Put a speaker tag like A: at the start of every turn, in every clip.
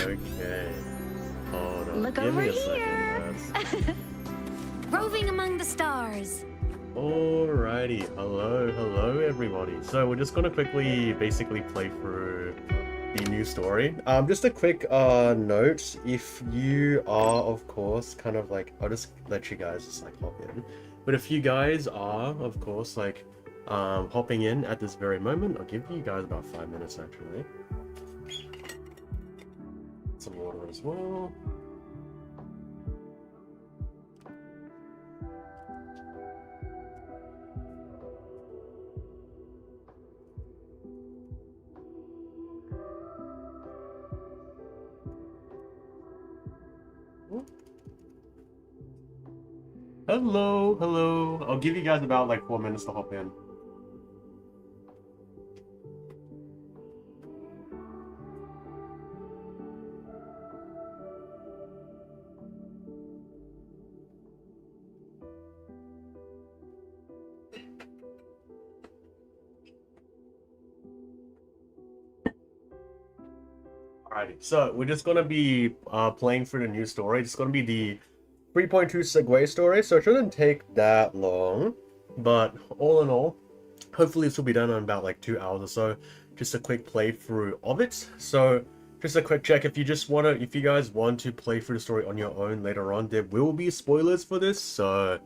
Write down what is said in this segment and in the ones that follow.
A: Okay. Hold on.
B: Look
A: Give
B: over
A: me a
B: here.
A: second, lads.
B: Roving among the stars.
A: Alrighty. Hello everybody. So we're just gonna quickly basically play through the new story. Just a quick note, if you are of course kind of like, I'll just let you guys just like hop in. But if you guys are of course like hopping in at this very moment, I'll give you guys about 5 minutes actually. Some water as well. Hello. I'll give you guys about like 4 minutes to hop in. Alrighty, so we're just gonna be playing through the new story. It's gonna be the 3.2 SEGUE story, so it shouldn't take that long. But all in all, hopefully this will be done in about like 2 hours or so. Just a quick playthrough of it. So just a quick check, if you guys want to play through the story on your own later on, there will be spoilers for this, so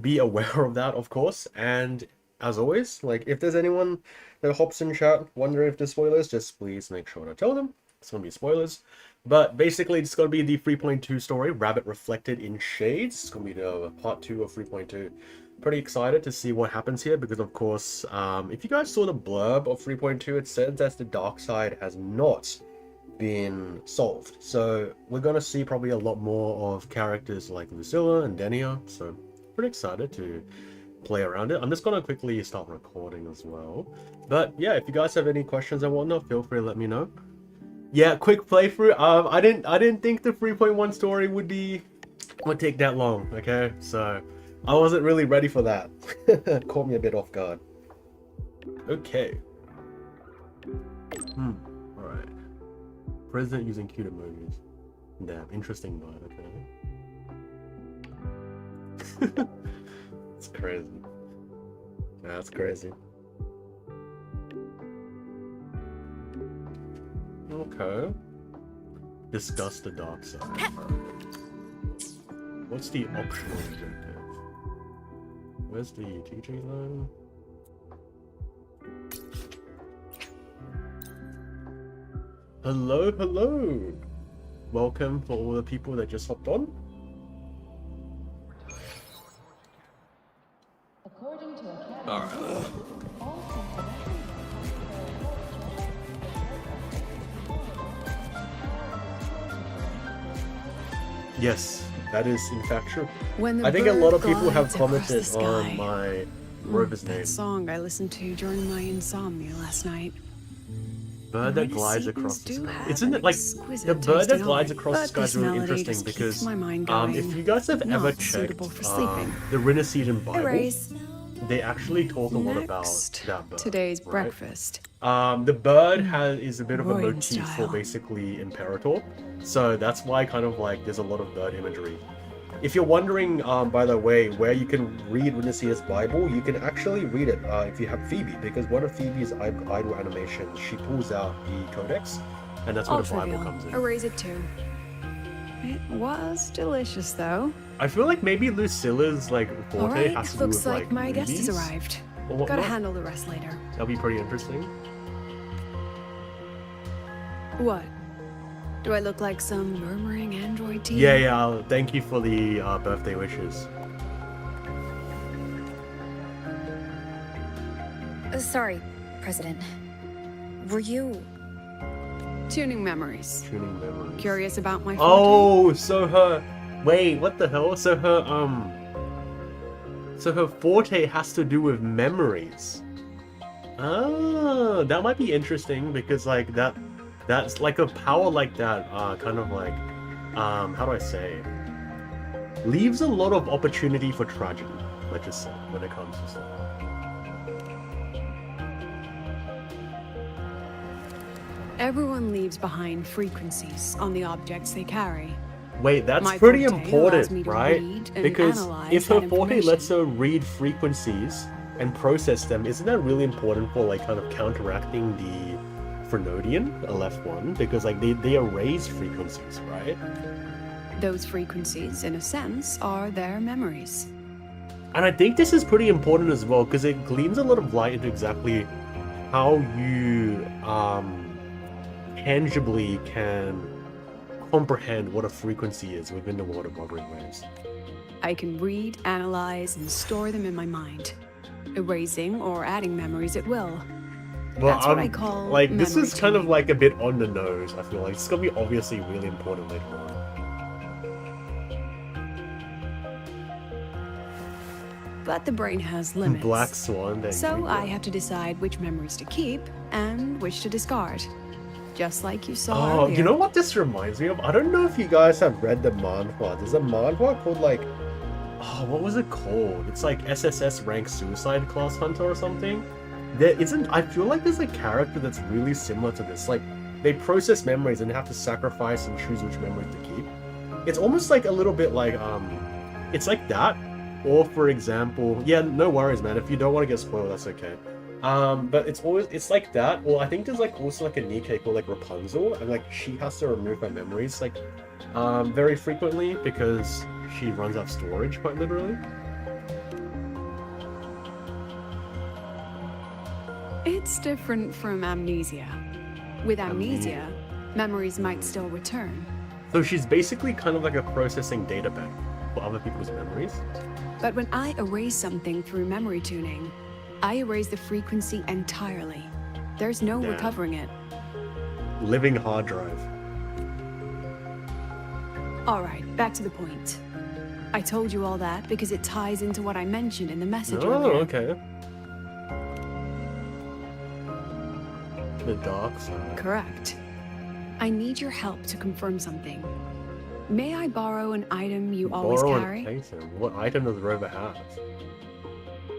A: be aware of that, of course. And as always, like if there's anyone that hops in chat wondering if there's spoilers, just please make sure to tell them it's gonna be spoilers. But basically it's gonna be the 3.2 story, Rabbit Reflected in Shades. It's gonna be the part 2 of 3.2. Pretty excited to see what happens here because of course if you guys saw the blurb of 3.2, it says that the dark side has not been solved, so we're gonna see probably a lot more of characters like Lucilla and Denia, so pretty excited to play around it. I'm just gonna quickly start recording as well, but yeah, if you guys have any questions and whatnot, feel free to let me know. Yeah, quick playthrough. I didn't think the 3.1 story would take that long. Okay, so I wasn't really ready for that. Caught me a bit off guard. Okay. All right. President using cute emojis. Damn, interesting bud. Okay. It's crazy. That's crazy. Okay. Discuss the dark side. What's the optional objective? Where's the TJ line? Hello. Welcome for all the people that just hopped on. Alright. Yes, that is in fact true. I think a lot of people have commented on my rover's name.
C: That song I listened to during my insomnia last night.
A: Bird that glides across the sky. Isn't it like the bird that glides across the sky is really interesting because if you guys have ever checked the Renaissance Bible, they actually talk a lot about that bird.
C: Today's
A: right?
C: breakfast.
A: The bird is a bit of a
C: Roaring
A: motif
C: style.
A: for basically Imperator, so that's why kind of like there's a lot of bird imagery. If you're wondering, by the way, where you can read Renaissance Bible, you can actually read it if you have Phoebe, because one of Phoebe's idle animations, she pulls out the codex, and that's where the Bible comes in.
C: Erase it too. It was delicious though.
A: I feel like maybe Lucilla's like forte
C: Alright,
A: has to do
C: looks
A: with
C: like my guest has
A: movies
C: arrived.
A: or whatnot.
C: Gotta handle the rest later.
A: That'll be pretty interesting.
C: What? Do I look like some murmuring android teen?
A: Yeah. Thank you for the birthday wishes.
B: Sorry, President. Were you...
C: Tuning memories.
A: Tuning memories.
C: Curious about my
A: Oh, so her... Wait, what the hell? So her forte has to do with memories. Oh, that might be interesting because like that's like a power like that, kind of like, how do I say? Leaves a lot of opportunity for tragedy, let's just say, when it comes to stuff.
C: 4 Everyone leaves behind frequencies on the objects they carry.
A: Wait, that's
C: My
A: pretty
C: forte allows
A: important,
C: me to
A: right?
C: read and
A: Because
C: analyze
A: if her
C: that
A: forte lets
C: information.
A: her read frequencies and process them, isn't that really important for like kind of counteracting the Frenodian, a left one? Because like they erase frequencies, right?
C: Those frequencies, in a sense, are their memories.
A: And I think this is pretty important as well because it gleans a lot of light into exactly how you tangibly can comprehend what a frequency is within the world of hovering waves.
C: I can read, analyze, and store them in my mind, erasing or adding memories at will.
A: Well,
C: That's what I call
A: like this
C: memory
A: is kind of
C: tuning.
A: like a bit on the nose. I feel like it's gonna be obviously really important later on.
C: But the brain has limits.
A: Black Swan. There
C: So
A: you
C: I
A: go.
C: have to decide which memories to keep and which to discard. Just like you saw
A: Oh,
C: earlier.
A: you know what this reminds me of? I don't know if you guys have read the manhwa. There's a manhwa called like, oh, what was it called? It's like SSS rank Suicide Class Hunter or something. There isn't. I feel like there's a character that's really similar to this. Like, they process memories and have to sacrifice and choose which memories to keep. It's almost like a little bit like it's like that. Or for example, yeah, no worries, man. If you don't want to get spoiled, that's okay. But it's like that. Or I think there's like also like a Nikkei called like Rapunzel, and like she has to remove her memories like very frequently because she runs out of storage, quite literally.
C: It's different from amnesia. With amnesia, memories might still return.
A: So she's basically kind of like a processing data bank for other people's memories.
C: But when I erase something through memory tuning, I erase the frequency entirely. There's no
A: Damn.
C: recovering it.
A: Living hard drive.
C: Alright, back to the point. I told you all that because it ties into what I mentioned in the message
A: Oh,
C: earlier.
A: okay. The dark side.
C: Correct. I need your help to confirm something. May I borrow an item you always
A: Borrow
C: carry?
A: an item. What item does Rover have?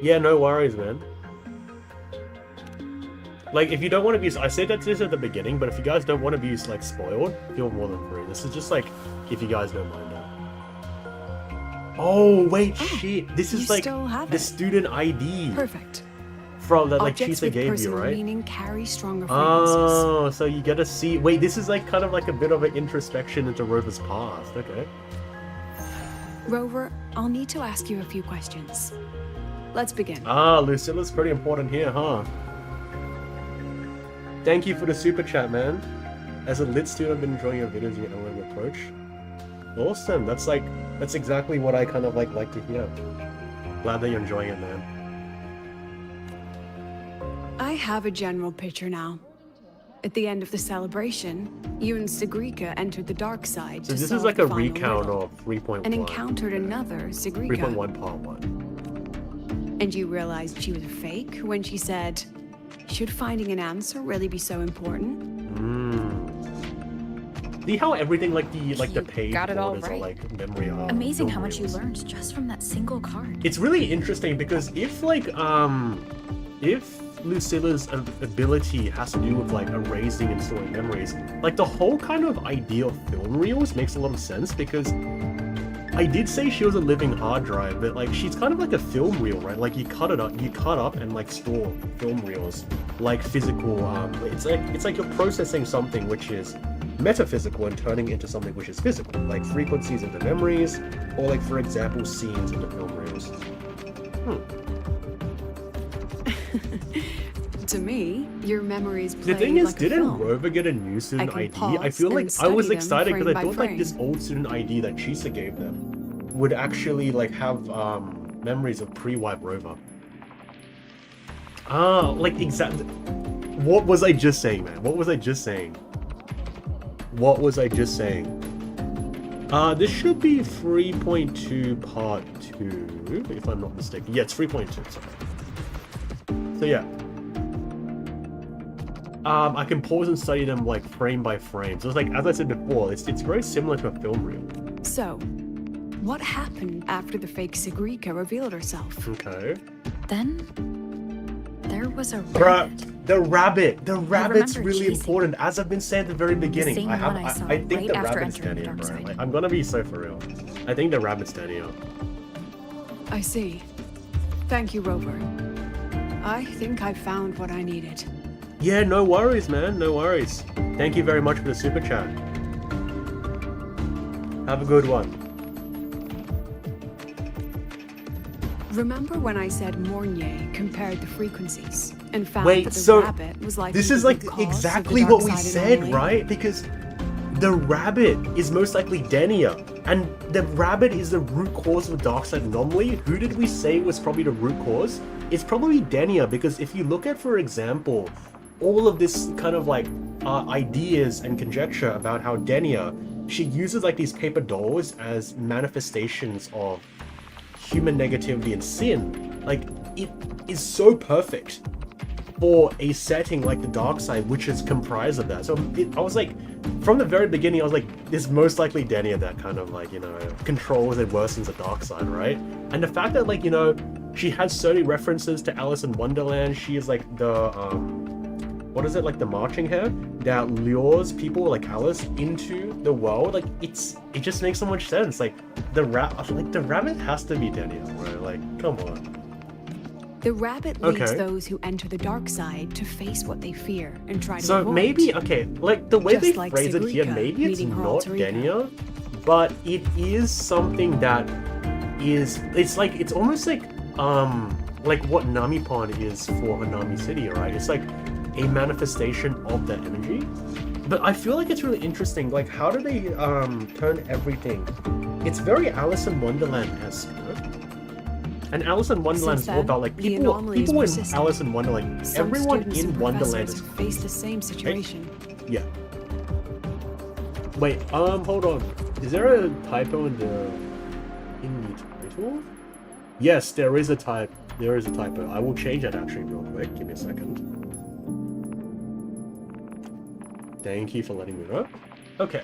A: Yeah, no worries, man. Like, if you don't want to be, I said that this at the beginning, but if you guys don't want to be like spoiled, feel more than free. This is just like, if you guys don't mind that. Oh wait, shit! This
C: you
A: is like
C: still have
A: the
C: it.
A: student ID
C: Perfect.
A: from that like
C: Objects
A: Chisa
C: with
A: gave you,
C: personal
A: right?
C: meaning carry stronger frequencies.
A: Oh, so you get to see. Wait, this is like kind of like a bit of an introspection into Rover's past. Okay.
C: Rover, I'll need to ask you a few questions. Let's begin.
A: Ah, Lucilla's pretty important here, huh? Thank you for the super chat, man. As a lit student, I've been enjoying your videos and your analytical approach. Awesome. That's exactly what I kind of like to hear. Glad that you're enjoying it, man.
C: I have a general picture now. At the end of the celebration, you and Sigrika entered the dark side
A: So
C: to
A: this
C: solve
A: is like
C: the
A: a
C: final
A: recount
C: riddle,
A: of 3.1.
C: and encountered another Sigrika.
A: 3.1 part 1.
C: And you realized she was a fake when she said, "Should finding an answer really be so important?"
A: See how everything like the
B: You
A: page
B: got it all
A: borders are
B: right.
A: like memory.
B: Amazing
A: film
B: how much you
A: reels.
B: learned just from that single card.
A: It's really interesting because if like if Lucilla's ability has to do with like erasing and storing memories, like the whole kind of idea of film reels makes a lot of sense because I did say she was a living hard drive, but like she's kind of like a film reel, right? Like you cut up and like store film reels like physical. It's like you're processing something which is metaphysical and turning into something which is physical, like frequencies into memories, or like for example scenes into film reels.
C: To me, your memories play
A: The thing is,
C: like a
A: didn't
C: film.
A: Rover get a new student
C: can
A: ID? I
C: pause
A: feel like
C: and
A: I was
C: study them
A: excited because
C: frame
A: I
C: by
A: thought like this
C: frame.
A: old student ID that Chisa gave them would actually like have memories of pre-wipe Rover. Ah, like exactly. What was I just saying, man? What was I just saying? What was I just saying? This should be 3.2 part 2, if I'm not mistaken. Yeah, it's 3.2, sorry. So yeah. I can pause and study them like frame by frame. So it's like, as I said before, it's very similar to a film reel.
C: So, what happened after the fake Sigrika revealed herself?
A: Okay.
B: Then there was a
A: Bruh,
B: rabbit.
A: The rabbit. The rabbit's
B: remember
A: really
B: chasing
A: important, as I've been saying at the very beginning.
B: same one I saw
A: I think
B: right
A: the
B: after
A: rabbit's
B: entering the
A: Dania,
B: dark
A: bro.
B: side.
A: Like, I'm gonna be so for real. I think the rabbit's Dania.
C: I see. Thank you, Rover. I think I found what I needed.
A: Yeah, no worries, man. No worries. Thank you very much for the super chat. Have a good one.
C: Remember when I said Mornier compared the frequencies and found
A: Wait,
C: that the
A: so
C: rabbit was like
A: this is like exactly what we said, right? Because the rabbit is most likely Denia, and the rabbit is the root cause of the dark side anomaly. Who did we say was probably the root cause? It's probably Denia, because if you look at, for example, all of this kind of like ideas and conjecture about how Denia, she uses like these paper dolls as manifestations of human negativity and sin. Like, it is so perfect for a setting like the dark side, which is comprised of that. So I was like, from the very beginning, I was like, this most likely Denia that kind of like, you know, controls and worsens the dark side, right? And the fact that, like, you know, she has so many references to Alice in Wonderland. She is like the what is it, like the marching hare that lures people like Alice into the world. Like, it just makes so much sense. Like the rabbit has to be Denia, bro. Like, come on.
C: The rabbit leads
A: Okay.
C: those who enter the dark side to face what they fear and try to
A: So
C: avoid.
A: maybe, okay, like the way
C: Just
A: they
C: like
A: phrase it here,
C: Segurika
A: maybe it's
C: meeting her
A: not
C: alter ego.
A: Denia, but it is something that is, it's like, it's almost like what Namipon is for Hanami City, right? It's like a manifestation of that energy. But I feel like it's really interesting, like how do they turn everything? It's very Alice in Wonderland-esque, you know? And Alice in Wonderland is all
C: Since
A: about like
C: then, the
A: people
C: anomaly is
A: in
C: persistent.
A: Alice in Wonderland,
C: Some
A: everyone
C: students
A: in
C: and
A: Wonderland
C: professors
A: is
C: have faced the same situation.
A: yeah. Wait, hold on. Is there a typo in the title? Yes, there is a type. There is a typo. I will change that actually real quick. Give me a second. Thank you for letting me know. Okay.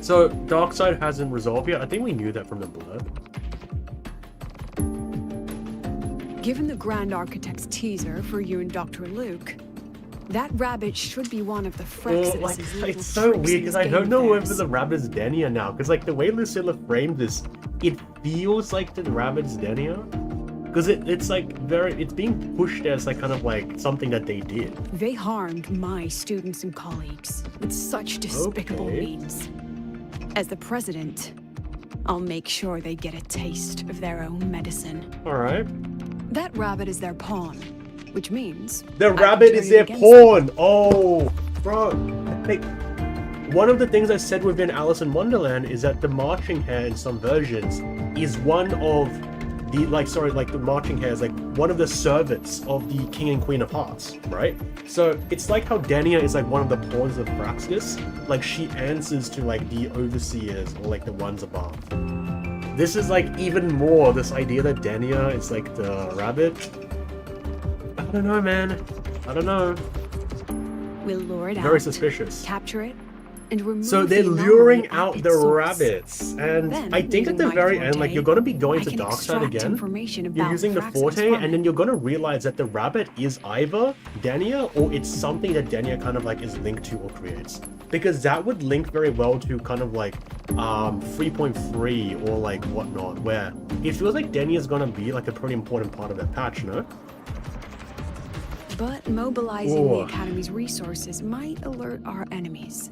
A: So Darkseid hasn't resolved yet. I think we knew that from the blurb.
C: Given the Grand Architect's teaser for you and Dr. Luke, that rabbit should be one of the
A: Well, like,
C: Frexodus's little
A: it's so
C: tricks
A: weird
C: in
A: because
C: his
A: I don't
C: game
A: know whether
C: fairs.
A: the rabbit's Denia now. Because like the way Lucilla framed this, it feels like the rabbit's Denia. Because it's like it's being pushed as like kind of like something that they did.
C: They harmed my students and colleagues with such despicable
A: Okay.
C: means. As the president, I'll make sure they get a taste of their own medicine.
A: All right.
C: That rabbit is their pawn, which means
A: The
C: I can
A: rabbit
C: turn
A: is
C: it
A: their
C: against them.
A: pawn. Oh, bro. Like, one of the things I said within Alice in Wonderland is that the marching hare in some versions is one of the the marching hare is like one of the servants of the King and Queen of Hearts, right? So it's like how Denia is like one of the pawns of Fraxis. Like she answers to like the overseers or like the ones above. This is like even more this idea that Denia is like the rabbit. I don't know, man. I don't know.
C: We'll lure it out,
A: Very suspicious.
C: capture it, and remove
A: So they're
C: the anomaly
A: luring
C: at
A: out
C: its
A: the
C: source.
A: rabbits, and
C: Then,
A: I think at the
C: using my
A: very end, like
C: forte,
A: you're gonna be going
C: I
A: to
C: can
A: Darkseid
C: extract
A: again.
C: information
A: You're
C: about
A: using the
C: Fraxis
A: forte,
C: from
A: and then
C: it.
A: you're gonna realize that the rabbit is either Denia or it's something that Denia kind of like is linked to or creates. Because that would link very well to kind of like 3.3 or like whatnot, where it feels like Denia is gonna be like a pretty important part of that patch, no?
C: But mobilizing
A: Ooh.
C: the Academy's resources might alert our enemies.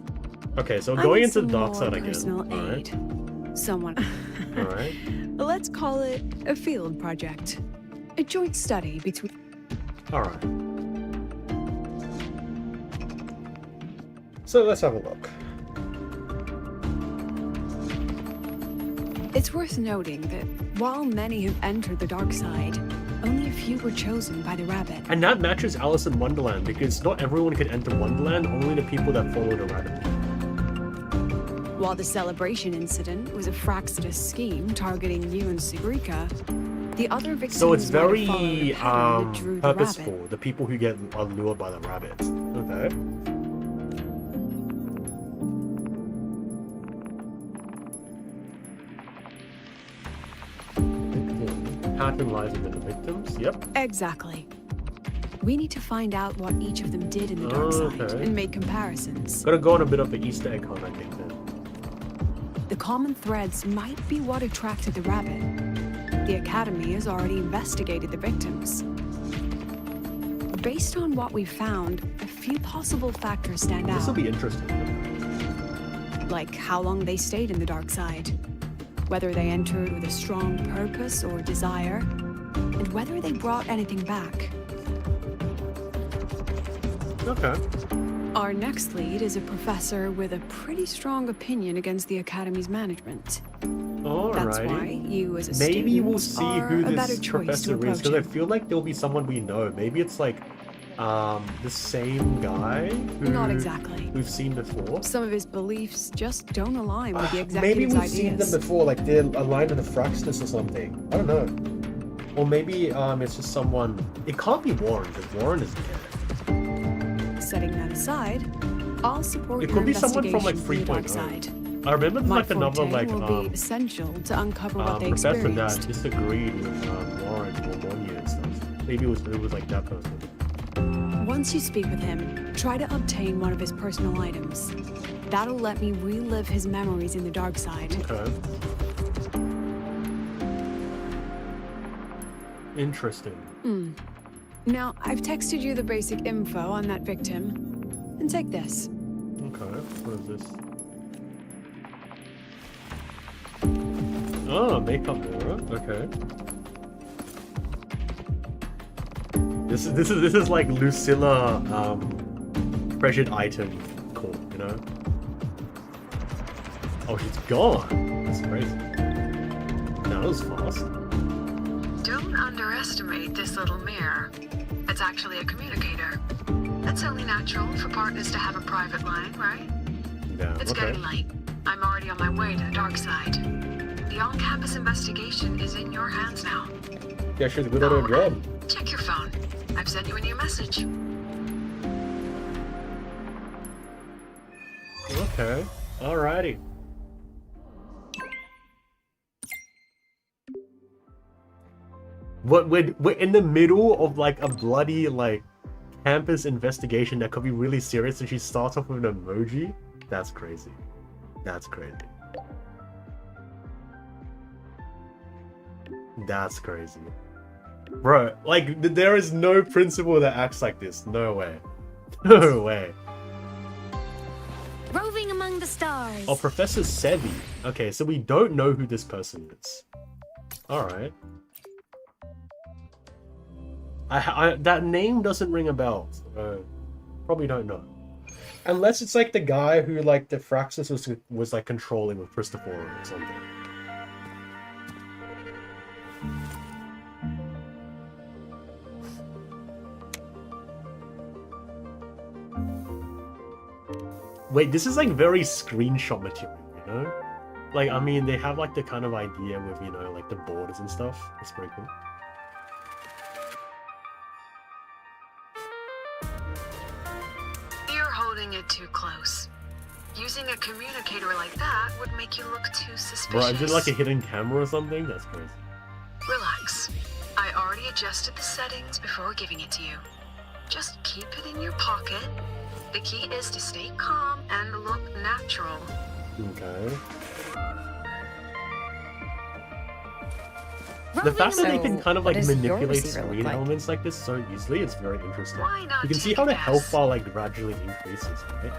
A: Okay, so
C: I
A: going
C: need
A: into
C: some
A: Darkseid
C: more
A: again.
C: personal
A: Alright.
C: aid. Someone.
A: Alright.
C: Let's call it a field project. A joint study between.
A: Alright. So let's have a look.
C: It's worth noting that while many have entered the dark side, only a few were chosen by the rabbit.
A: And that matches Alice in Wonderland, because not everyone can enter Wonderland, only the people that follow the rabbit.
C: While the celebration incident was a Fraxodus scheme targeting you and Segurika, the other victims
A: So it's
C: might have
A: very
C: followed a pattern that drew the
A: purposeful,
C: rabbit.
A: the people who get lured by the rabbits. Okay. Victim. Pattern lies within the victims, yep.
C: Exactly. We need to find out what each of them did in the dark side
A: Okay.
C: and make comparisons.
A: Gotta go on a bit of an Easter egg hunt, I think, then.
C: The common threads might be what attracted the rabbit. The Academy has already investigated the victims. Based on what we've found, a few possible factors stand
A: This will
C: out,
A: be interesting.
C: like how long they stayed in the dark side, whether they entered with a strong purpose or desire, and whether they brought anything back.
A: Okay.
C: Our next lead is a professor with a pretty strong opinion against the Academy's management. That's why
A: Alrighty.
C: you as a
A: Maybe
C: student
A: we'll see
C: are
A: who
C: a better
A: this
C: choice to
A: professor is,
C: approach
A: because I
C: him.
A: feel like there'll be someone we know. Maybe it's like the same guy who
C: Not exactly.
A: we've seen before.
C: Some of his beliefs just don't align with the
A: Maybe
C: executive's
A: we've seen
C: ideas.
A: them before, like they're aligned with the Fraxtus or something. I don't know. Or maybe it's just someone. It can't be Warren, because Warren is dead.
C: Setting that aside, I'll support
A: It
C: your
A: could be someone from, like,
C: investigation from the dark
A: 3.0.
C: side.
A: I remember there's
C: My
A: like another
C: forte
A: like
C: will be essential to uncover what they
A: professor that
C: experienced.
A: disagreed with Warren or Monia and stuff. Maybe it was like that person.
C: Once you speak with him, try to obtain one of his personal items. That'll let me relive his memories in the dark side.
A: Okay. Interesting.
C: Now, I've texted you the basic info on that victim. And take this.
A: Okay. What is this? Oh, makeup mirror. Okay. This is like Lucilla treasured item call, you know? Oh, she's gone. That's crazy. That was fast.
D: Don't underestimate this little mirror. It's actually a communicator. It's only natural for partners to have a private line, right?
A: Yeah,
D: It's
A: okay.
D: getting late. I'm already on my way to the dark side. The on-campus investigation is in your hands now.
A: Yeah, she's good at her job.
D: and check your phone. I've sent you a new message.
A: Okay. Alrighty. What we're in the middle of like a bloody like campus investigation that could be really serious, and she starts off with an emoji? That's crazy. That's crazy. That's crazy. Bro, like there is no principal that acts like this. No way. No way.
B: Roving among the stars.
A: Oh, Professor Sebi. Okay, so we don't know who this person is. Alright. That name doesn't ring a bell. So probably don't know. Unless it's like the guy who like the Fraxus was like controlling with Christopher or something. Wait, this is like very screenshot material, you know? Like, I mean, they have like the kind of idea with, you know, like the borders and stuff. It's pretty cool.
D: You're holding it too close. Using a communicator like that would make you look too suspicious.
A: Bro, is it like a hidden camera or something? That's crazy.
D: Relax. I already adjusted the settings before giving it to you. Just keep it in your pocket. The key is to stay calm and look natural.
A: Okay. The
B: Roving
A: fact that they
B: among-
A: can kind of
B: What
A: like
B: does your
A: manipulate
B: receiver look
A: screen
B: like?
A: elements like this so easily, it's very interesting.
D: Why not
A: You can see
D: take
A: how
D: a
A: the
D: guess?
A: health bar like gradually increases, right?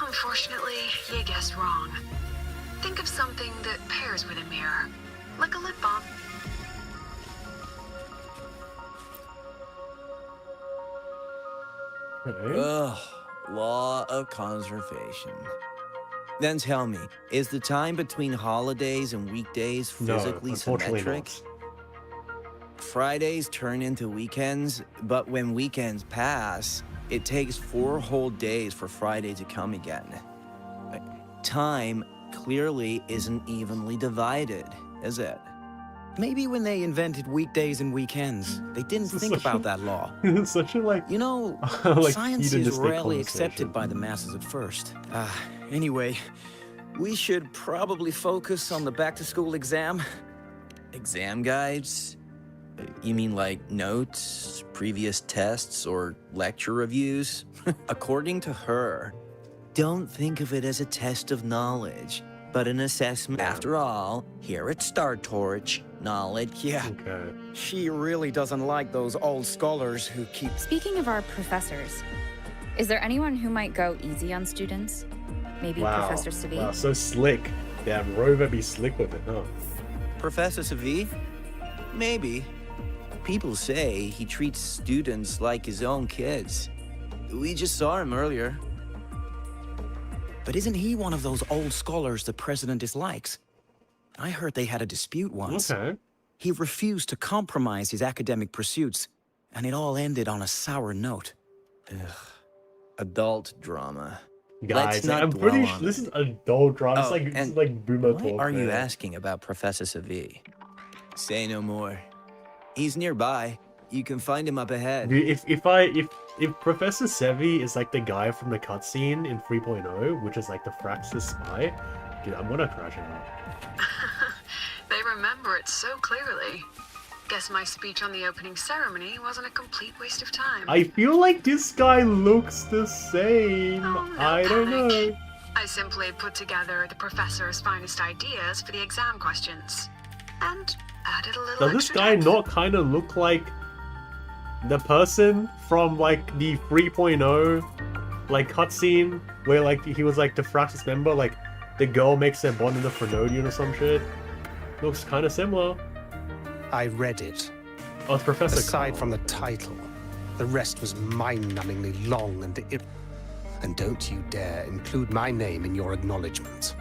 D: Unfortunately, you guessed wrong. Think of something that pairs with a mirror, like a lip balm.
A: Okay.
E: Ugh, law of conservation. Then tell me, is the time between holidays and weekdays
A: No,
E: physically
A: unfortunately
E: symmetric?
A: not.
E: Fridays turn into weekends, but when weekends pass, it takes 4 whole days for Friday to come again. Time clearly isn't evenly divided, is it?
F: Maybe when they invented weekdays and weekends, they didn't
A: This is
F: think
A: such a-
F: about that law.
A: It's such a like
F: You know,
A: like
F: science is
A: hedonistic
F: rarely
A: conversation.
F: accepted by the masses at first. Anyway, we should probably focus on the back-to-school exam.
E: Exam guides? You mean like notes, previous tests, or lecture reviews? According to her, don't think of it as a test of knowledge, but an assessment. After all, here at Star Torch, knowledge.
F: Yeah,
A: Okay.
F: she really doesn't like those old scholars who keep...
B: Speaking of our professors, is there anyone who might go easy on students? Maybe
A: Wow.
B: Professor Savi?
A: Wow, so slick. Damn, Rover be slick with it, huh?
E: Professor Savi? Maybe. People say he treats students like his own kids. We just saw him earlier.
F: But isn't he one of those old scholars the president dislikes? I heard they had a dispute once.
A: Okay.
F: He refused to compromise his academic pursuits, and it all ended on a sour note.
E: Adult drama.
A: Guys,
E: Let's not
A: I'm pretty
E: dwell
A: sure
E: on
A: this
E: it.
A: is adult drama.
E: Oh,
A: This
E: and
A: is like boomer
E: Why
A: talk.
E: are you
A: man.
E: asking about Professor Savi? Say no more. He's nearby. You can find him up ahead.
A: Dude, if Professor Sevi is like the guy from the cutscene in 3.0, which is like the Fraxis spy, dude, I'm gonna crash out.
D: They remember it so clearly. Guess my speech on the opening ceremony wasn't a complete waste of time.
A: I feel like this guy looks the same.
D: Oh, no
A: I don't
D: panic.
A: know.
D: I simply put together the professor's finest ideas for the exam questions. And added a little
A: Does this
D: extra
A: guy
D: depth.
A: not kind of look like the person from like the 3.0 like cutscene where like he was like the Fraxis member, like the girl makes their bond in the Frenodian or some shit? Looks kind of similar.
G: I read it.
A: Oh, it's Professor
G: Aside
A: Carl.
G: from the title, the rest was mind-numbingly long and don't you dare include my name in your acknowledgement.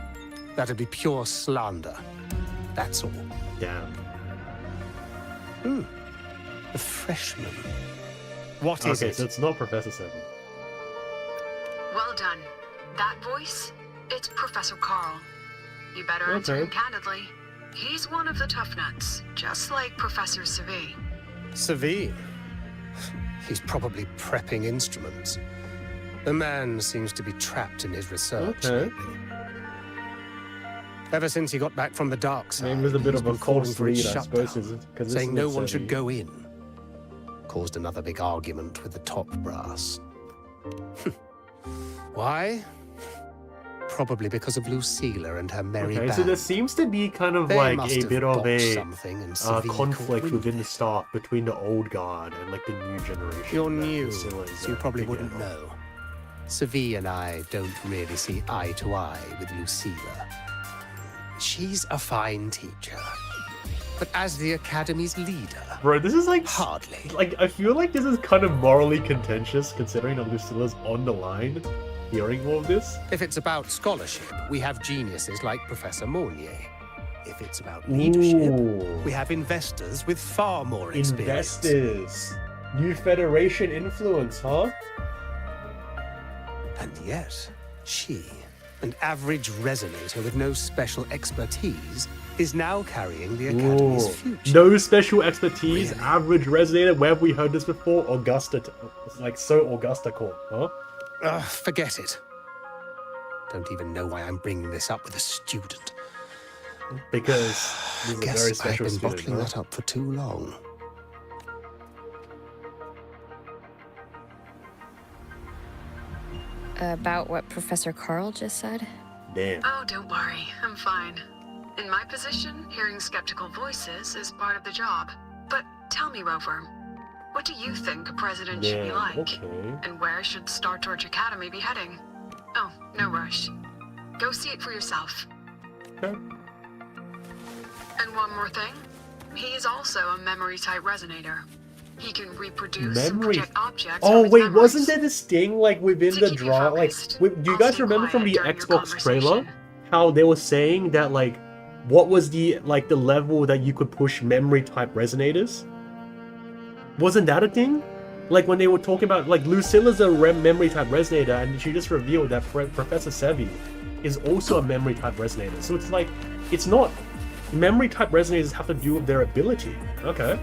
G: That'd be pure slander. That's all.
A: Damn.
G: A freshman. What is
A: Okay,
G: it?
A: so it's not Professor Seven.
D: Well done. That voice, it's Professor Carl. You better answer
A: Okay.
D: him candidly. He's one of the tough nuts, just like Professor Savi.
G: Savi. He's probably prepping instruments. The man seems to be trapped in his research
A: Okay.
G: lately. Ever since he got back from the dark side,
A: Maybe there's a bit
G: he's
A: of a
G: been calling
A: false
G: for its
A: lead, I suppose,
G: shutdown,
A: because
G: saying no one should go in. Caused another big argument with the top brass. Why? Probably because of Lucilla and her merry
A: Okay,
G: band.
A: so there seems to be kind of
G: They
A: like
G: must
A: a
G: have
A: bit of
G: botched
A: a
G: something and Savi
A: conflict
G: caught
A: within
G: wind
A: the
G: of it.
A: staff between the old guard and like the new generation.
G: You're
A: that
G: new,
A: Lucilla is,
G: so you probably
A: picking
G: wouldn't
A: up.
G: know. Savi and I don't really see eye to eye with Lucilla. She's a fine teacher. But as the Academy's leader,
A: Bro, this is like
G: hardly.
A: Like, I feel like this is kind of morally contentious considering that Lucilla's on the line hearing all of this.
G: If it's about scholarship, we have geniuses like Professor Mornier. If it's about leadership,
A: Ooh.
G: we have investors with far more experience.
A: Investors. New Federation influence, huh?
G: And yet, she, an average resonator with no special expertise, is now carrying the Academy's
A: Ooh.
G: future.
A: No special expertise,
G: Really?
A: average resonator. Where have we heard this before? Augusta. It's like so Augusta call, huh?
G: Forget it. Don't even know why I'm bringing this up with a student.
A: Because this is a very
G: Guess I've
A: special
G: been
A: student,
G: bottling
A: huh?
G: that up for too long.
B: About what Professor Carl just said?
A: Damn.
D: Oh, don't worry. I'm fine. In my position, hearing skeptical voices is part of the job. But tell me, Rover, what do you think a president should be
A: Damn,
D: like?
A: okay.
D: And where should Star Torch Academy be heading? Oh, no rush. Go see it for yourself.
A: Okay.
D: And one more thing. He is also a memory-type resonator. He can reproduce and
A: Memory.
D: project objects
A: Oh
D: from his
A: wait,
D: memories.
A: wasn't there this thing like within
D: To
A: the
D: keep you
A: draw? Like,
D: focused,
A: do you
D: I'll
A: guys
D: stay
A: remember from the
D: quiet during your
A: Xbox trailer
D: conversation.
A: how they were saying that like, what was the the level that you could push memory type resonators? Wasn't that a thing? Like when they were talking about like Lucilla's a memory type resonator, and she just revealed that Professor Sevi is also a memory type resonator. So it's like, it's not memory type resonators have to do with their ability. Okay.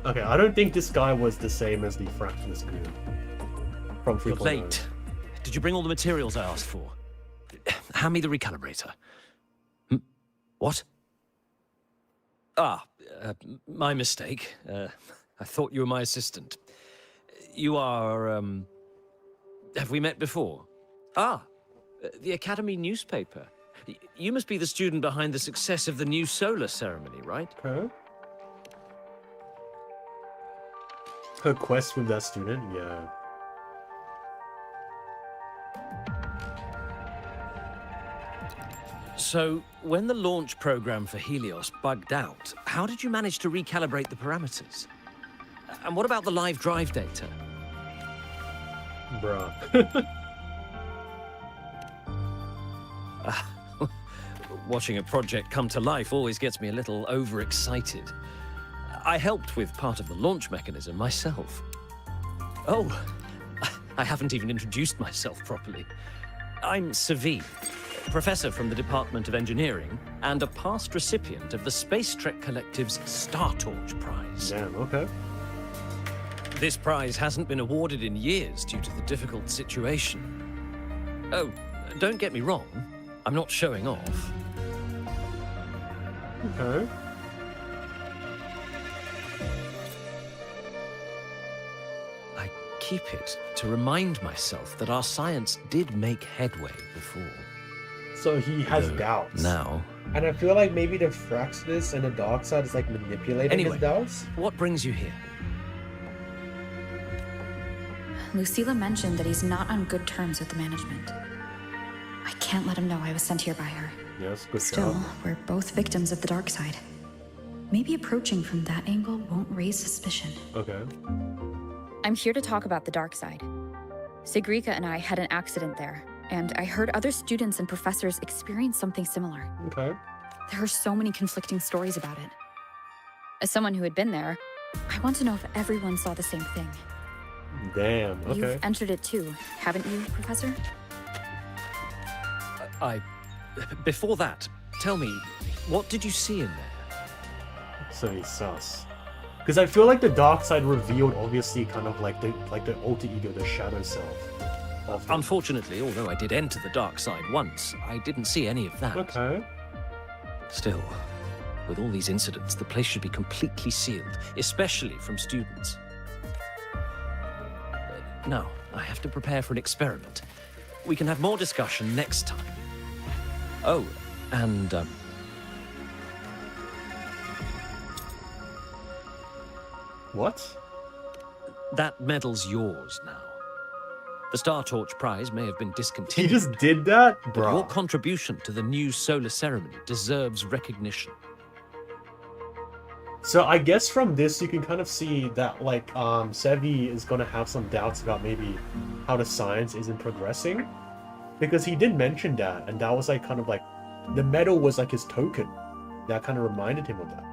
A: Okay, I don't think this guy was the same as the Fractus Goon from
H: You're
A: 3.0.
H: late. Did you bring all the materials I asked for? Hand me the recalibrator. What? My mistake. I thought you were my assistant. You are, have we met before? The Academy newspaper. You must be the student behind the success of the new solar ceremony, right?
A: Okay. Her quest with that student, yeah.
H: So, when the launch program for Helios bugged out, how did you manage to recalibrate the parameters? And what about the live drive data?
A: Bruh.
H: Watching a project come to life always gets me a little overexcited. I helped with part of the launch mechanism myself. Oh, I haven't even introduced myself properly. I'm SEGUE, professor from the Department of Engineering and a past recipient of the Space Trek Collective's Star Torch Prize.
A: Damn, okay.
H: This prize hasn't been awarded in years due to the difficult situation. Oh, don't get me wrong, I'm not showing off.
A: Okay.
H: I keep it to remind myself that our science did make headway before.
A: So he has
H: Though
A: doubts.
H: Now.
A: And I feel like maybe the Fraxis and the dark side is like manipulating his doubts.
H: What brings you here?
B: Lucilla mentioned that he's not on good terms with the management. I can't let him know I was sent here by her.
A: Yes, good
B: Still,
A: job.
B: we're both victims of the dark side. Maybe approaching from that angle won't raise suspicion.
A: Okay.
B: I'm here to talk about the dark side. Sigrika and I had an accident there, and I heard other students and professors experience something similar.
A: Okay.
B: There are so many conflicting stories about it. As someone who had been there, I want to know if everyone saw the same thing.
A: Damn, okay.
B: You've entered it too, haven't you, Professor?
H: Before that, tell me, what did you see in there?
A: So he's sus. Because I feel like the dark side revealed obviously kind of like the alter ego, the shadow self of him.
H: Unfortunately, although I did enter the dark side once, I didn't see any of that.
A: Okay.
H: Still, with all these incidents, the place should be completely sealed, especially from students. Now, I have to prepare for an experiment. We can have more discussion next time. Oh, and,
A: What?
H: that medal's yours now. The Star Torch Prize may have been
A: He
H: discontinued.
A: just did that?
H: But
A: Bro.
H: your contribution to the new solar ceremony deserves recognition.
A: So I guess from this you can kind of see that like SEGUE is gonna have some doubts about maybe how the science isn't progressing. Because he did mention that, and that was like kind of like the medal was like his token. That kind of reminded him of that.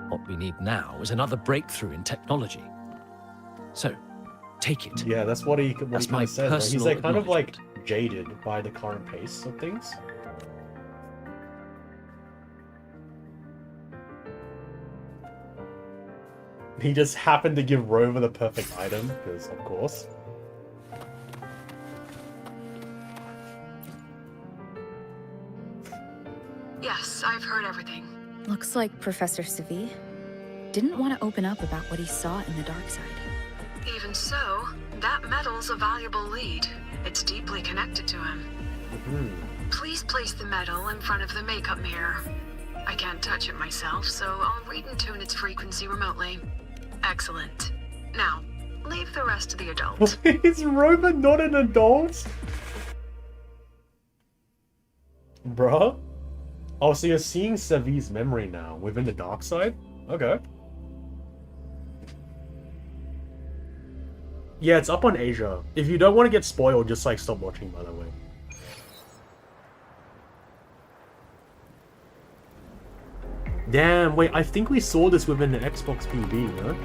H: What we need now is another breakthrough in technology. So, take it.
A: Yeah, that's what he
H: That's
A: kind
H: my
A: of said. Right? He's
H: personal
A: like kind of like
H: acknowledgement.
A: jaded by the current pace of things. He just happened to give Rover the perfect item, because of course.
D: Yes, I've heard everything.
B: Looks like Professor SEGUE didn't want to open up about what he saw in the dark side.
D: Even so, that medal's a valuable lead. It's deeply connected to him. Please place the medal in front of the makeup mirror. I can't touch it myself, so I'll read and tune its frequency remotely. Excellent. Now, leave the rest to the adult.
A: Is Rover not an adult? Bruh? Oh, so you're seeing SEGUE's memory now within the dark side? Okay. Yeah, it's up on Asia. If you don't want to get spoiled, just like stop watching, by the way. Damn, wait, I think we saw this within the Xbox PV, no?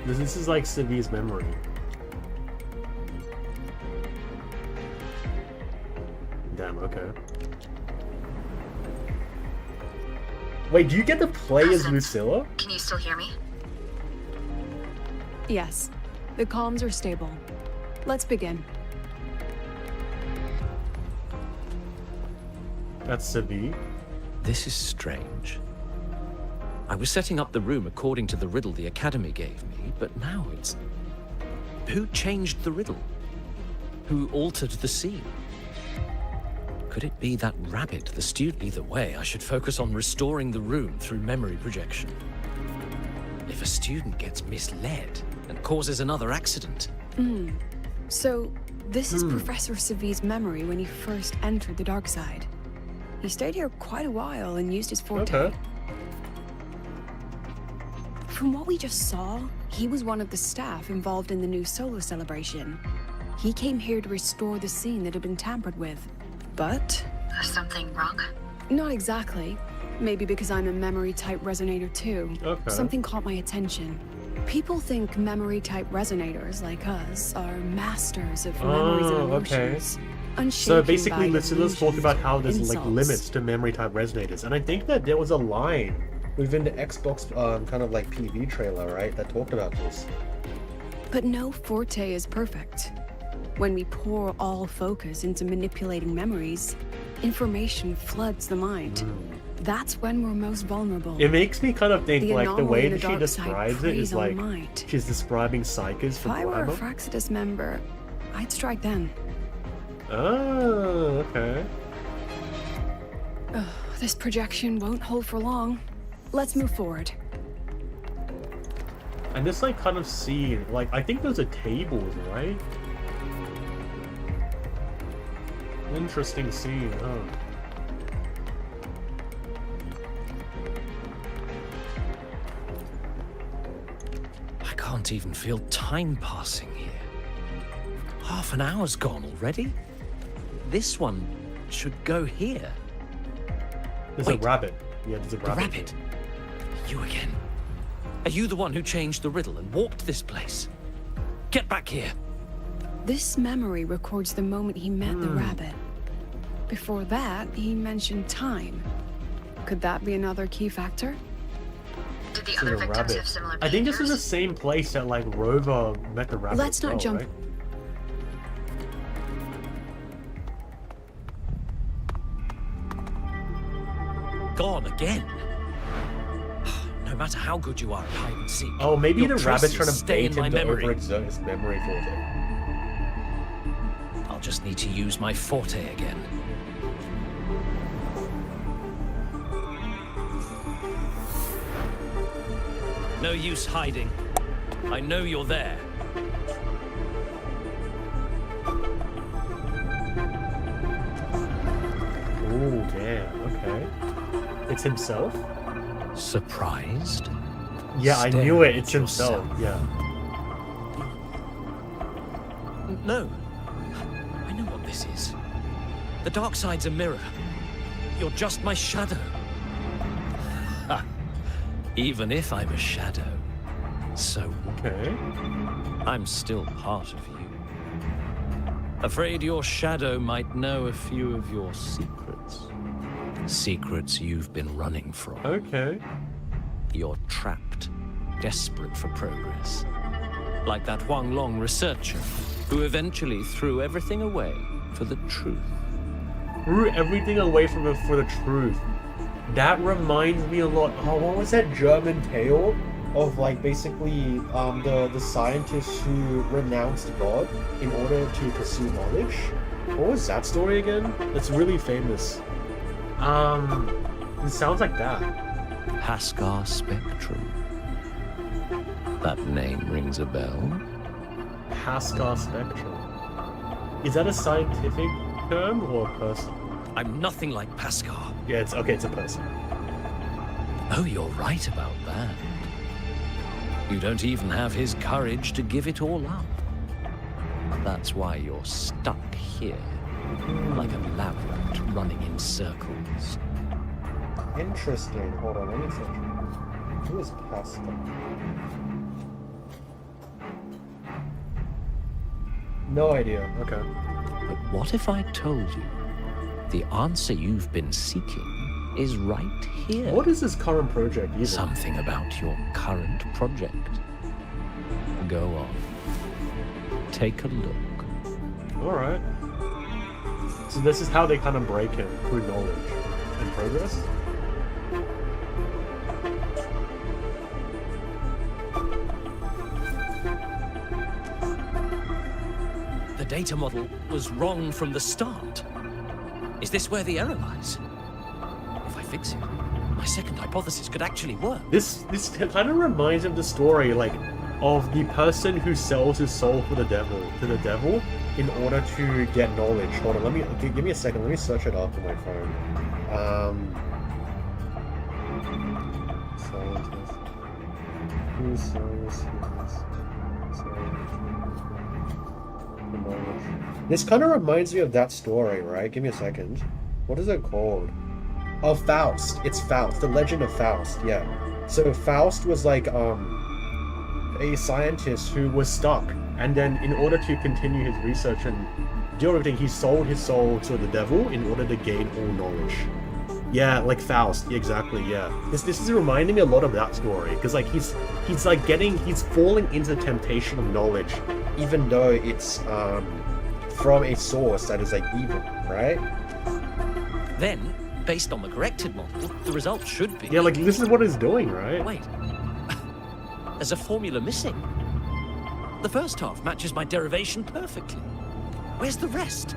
A: This is like SEGUE's memory. Damn, okay. Wait, do you get to play as
D: President,
A: Lucilla?
D: Can you still hear me?
C: Yes, the comms are stable. Let's begin.
A: That's SEGUE.
H: This is strange. I was setting up the room according to the riddle the Academy gave me, but now it's... Who changed the riddle? Who altered the scene? Could it be that rabbit, the student? Either way, I should focus on restoring the room through memory projection. If a student gets misled and causes another accident...
C: So, this is Professor SEGUE's memory when he first entered the dark side. He stayed here quite a while and used his forte.
A: Okay.
C: From what we just saw, he was one of the staff involved in the new solo celebration. He came here to restore the scene that had been tampered with. But...
D: Something wrong?
C: not exactly. Maybe because I'm a memory-type resonator too.
A: Okay.
C: Something caught my attention. People think memory-type resonators like us are masters of memories and emotions.
A: So basically, let's talk about how there's like limits to memory type resonators, and I think that there was a line within the Xbox kind of like PV trailer, right, that talked about this.
C: But no forte is perfect. When we pour all focus into manipulating memories, information floods the mind. That's when we're most vulnerable.
A: It makes me kind of think like the way that she
C: dark
A: describes
C: side
A: it is
C: preys on
A: like
C: might.
A: she's describing psychers
C: If
A: for
C: I were a
A: glamour.
C: Fraxidus member, I'd strike then.
A: Oh, okay.
C: This projection won't hold for long. Let's move forward.
A: And this like kind of scene, like I think those are tables, right? Interesting scene, huh?
H: I can't even feel time passing here. Half an hour's gone already? This one should go here.
A: There's
H: Wait.
A: a rabbit. Yeah, there's a
H: The
A: rabbit.
H: rabbit. You again. Are you the one who changed the riddle and walked this place? Get back here.
C: This memory records the moment he met the rabbit. Before that, he mentioned time. Could that be another key factor?
D: Did the
A: This is
D: other
A: a
D: victims
A: rabbit.
D: have similar
A: I think this is the
D: behaviors?
A: same place that like Rover met the rabbit.
C: Let's
A: as
C: not
A: well,
C: jump-
A: right?
H: Gone again. No matter how good you are at hide and seek.
A: Oh, maybe
H: your
A: the rabbit's
H: traces
A: trying to
H: stay
A: bait
H: in my
A: him to
H: memory.
A: overexert his memory for it.
H: I'll just need to use my forte again. No use hiding. I know you're there.
A: Oh, damn. Okay. It's himself?
H: Surprised?
A: Yeah, I
H: Stare
A: knew it.
H: at
A: It's himself.
H: yourself.
A: Yeah.
H: No. I know what this is. The dark side's a mirror. You're just my shadow. Ha. Even if I'm a shadow, so what?
A: Okay.
H: I'm still part of you. Afraid your shadow might know a few of your secrets. Secrets you've been running from.
A: Okay.
H: You're trapped, desperate for progress. Like that Huang Long researcher, who eventually threw everything away for the truth.
A: Threw everything away from it for the truth. That reminds me a lot. Oh, what was that German tale of like basically the scientists who renounced God in order to pursue knowledge? What was that story again? It's really famous. It sounds like that.
H: Haskar Spectrum. That name rings a bell.
A: Haskar Spectrum. Is that a scientific term or a person?
H: I'm nothing like Haskar.
A: Yeah, it's okay. It's a person.
H: Oh, you're right about that. You don't even have his courage to give it all up. That's why you're stuck here, like a lab rat running in circles.
A: Interesting. Hold on, let me search. Who is Pascal? No idea. Okay.
H: But what if I told you the answer you've been seeking is right here?
A: What is this current project even?
H: Something about your current project. Go on. Take a look.
A: Alright. So this is how they kind of break him through knowledge and progress.
H: The data model was wrong from the start. Is this where the error lies? If I fix it, my second hypothesis could actually work.
A: This kind of reminds me of the story, like, of the person who sells his soul to the devil in order to get knowledge. Hold on, give me a second. Let me search it up on my phone. Scientist. Who sells his soul? This kind of reminds me of that story, right? Give me a second. What is it called? Oh, Faust. It's Faust. The Legend of Faust. Yeah. So Faust was like a scientist who was stuck, and then in order to continue his research and do everything, he sold his soul to the devil in order to gain all knowledge. Yeah, like Faust. Exactly. Yeah. This is reminding me a lot of that story, because like he's falling into the temptation of knowledge, even though it's from a source that is like evil, right?
H: Then, based on the corrected model, the result should be...
A: Yeah, like this is what it's doing, right?
H: Wait. There's a formula missing. The first half matches my derivation perfectly. Where's the rest?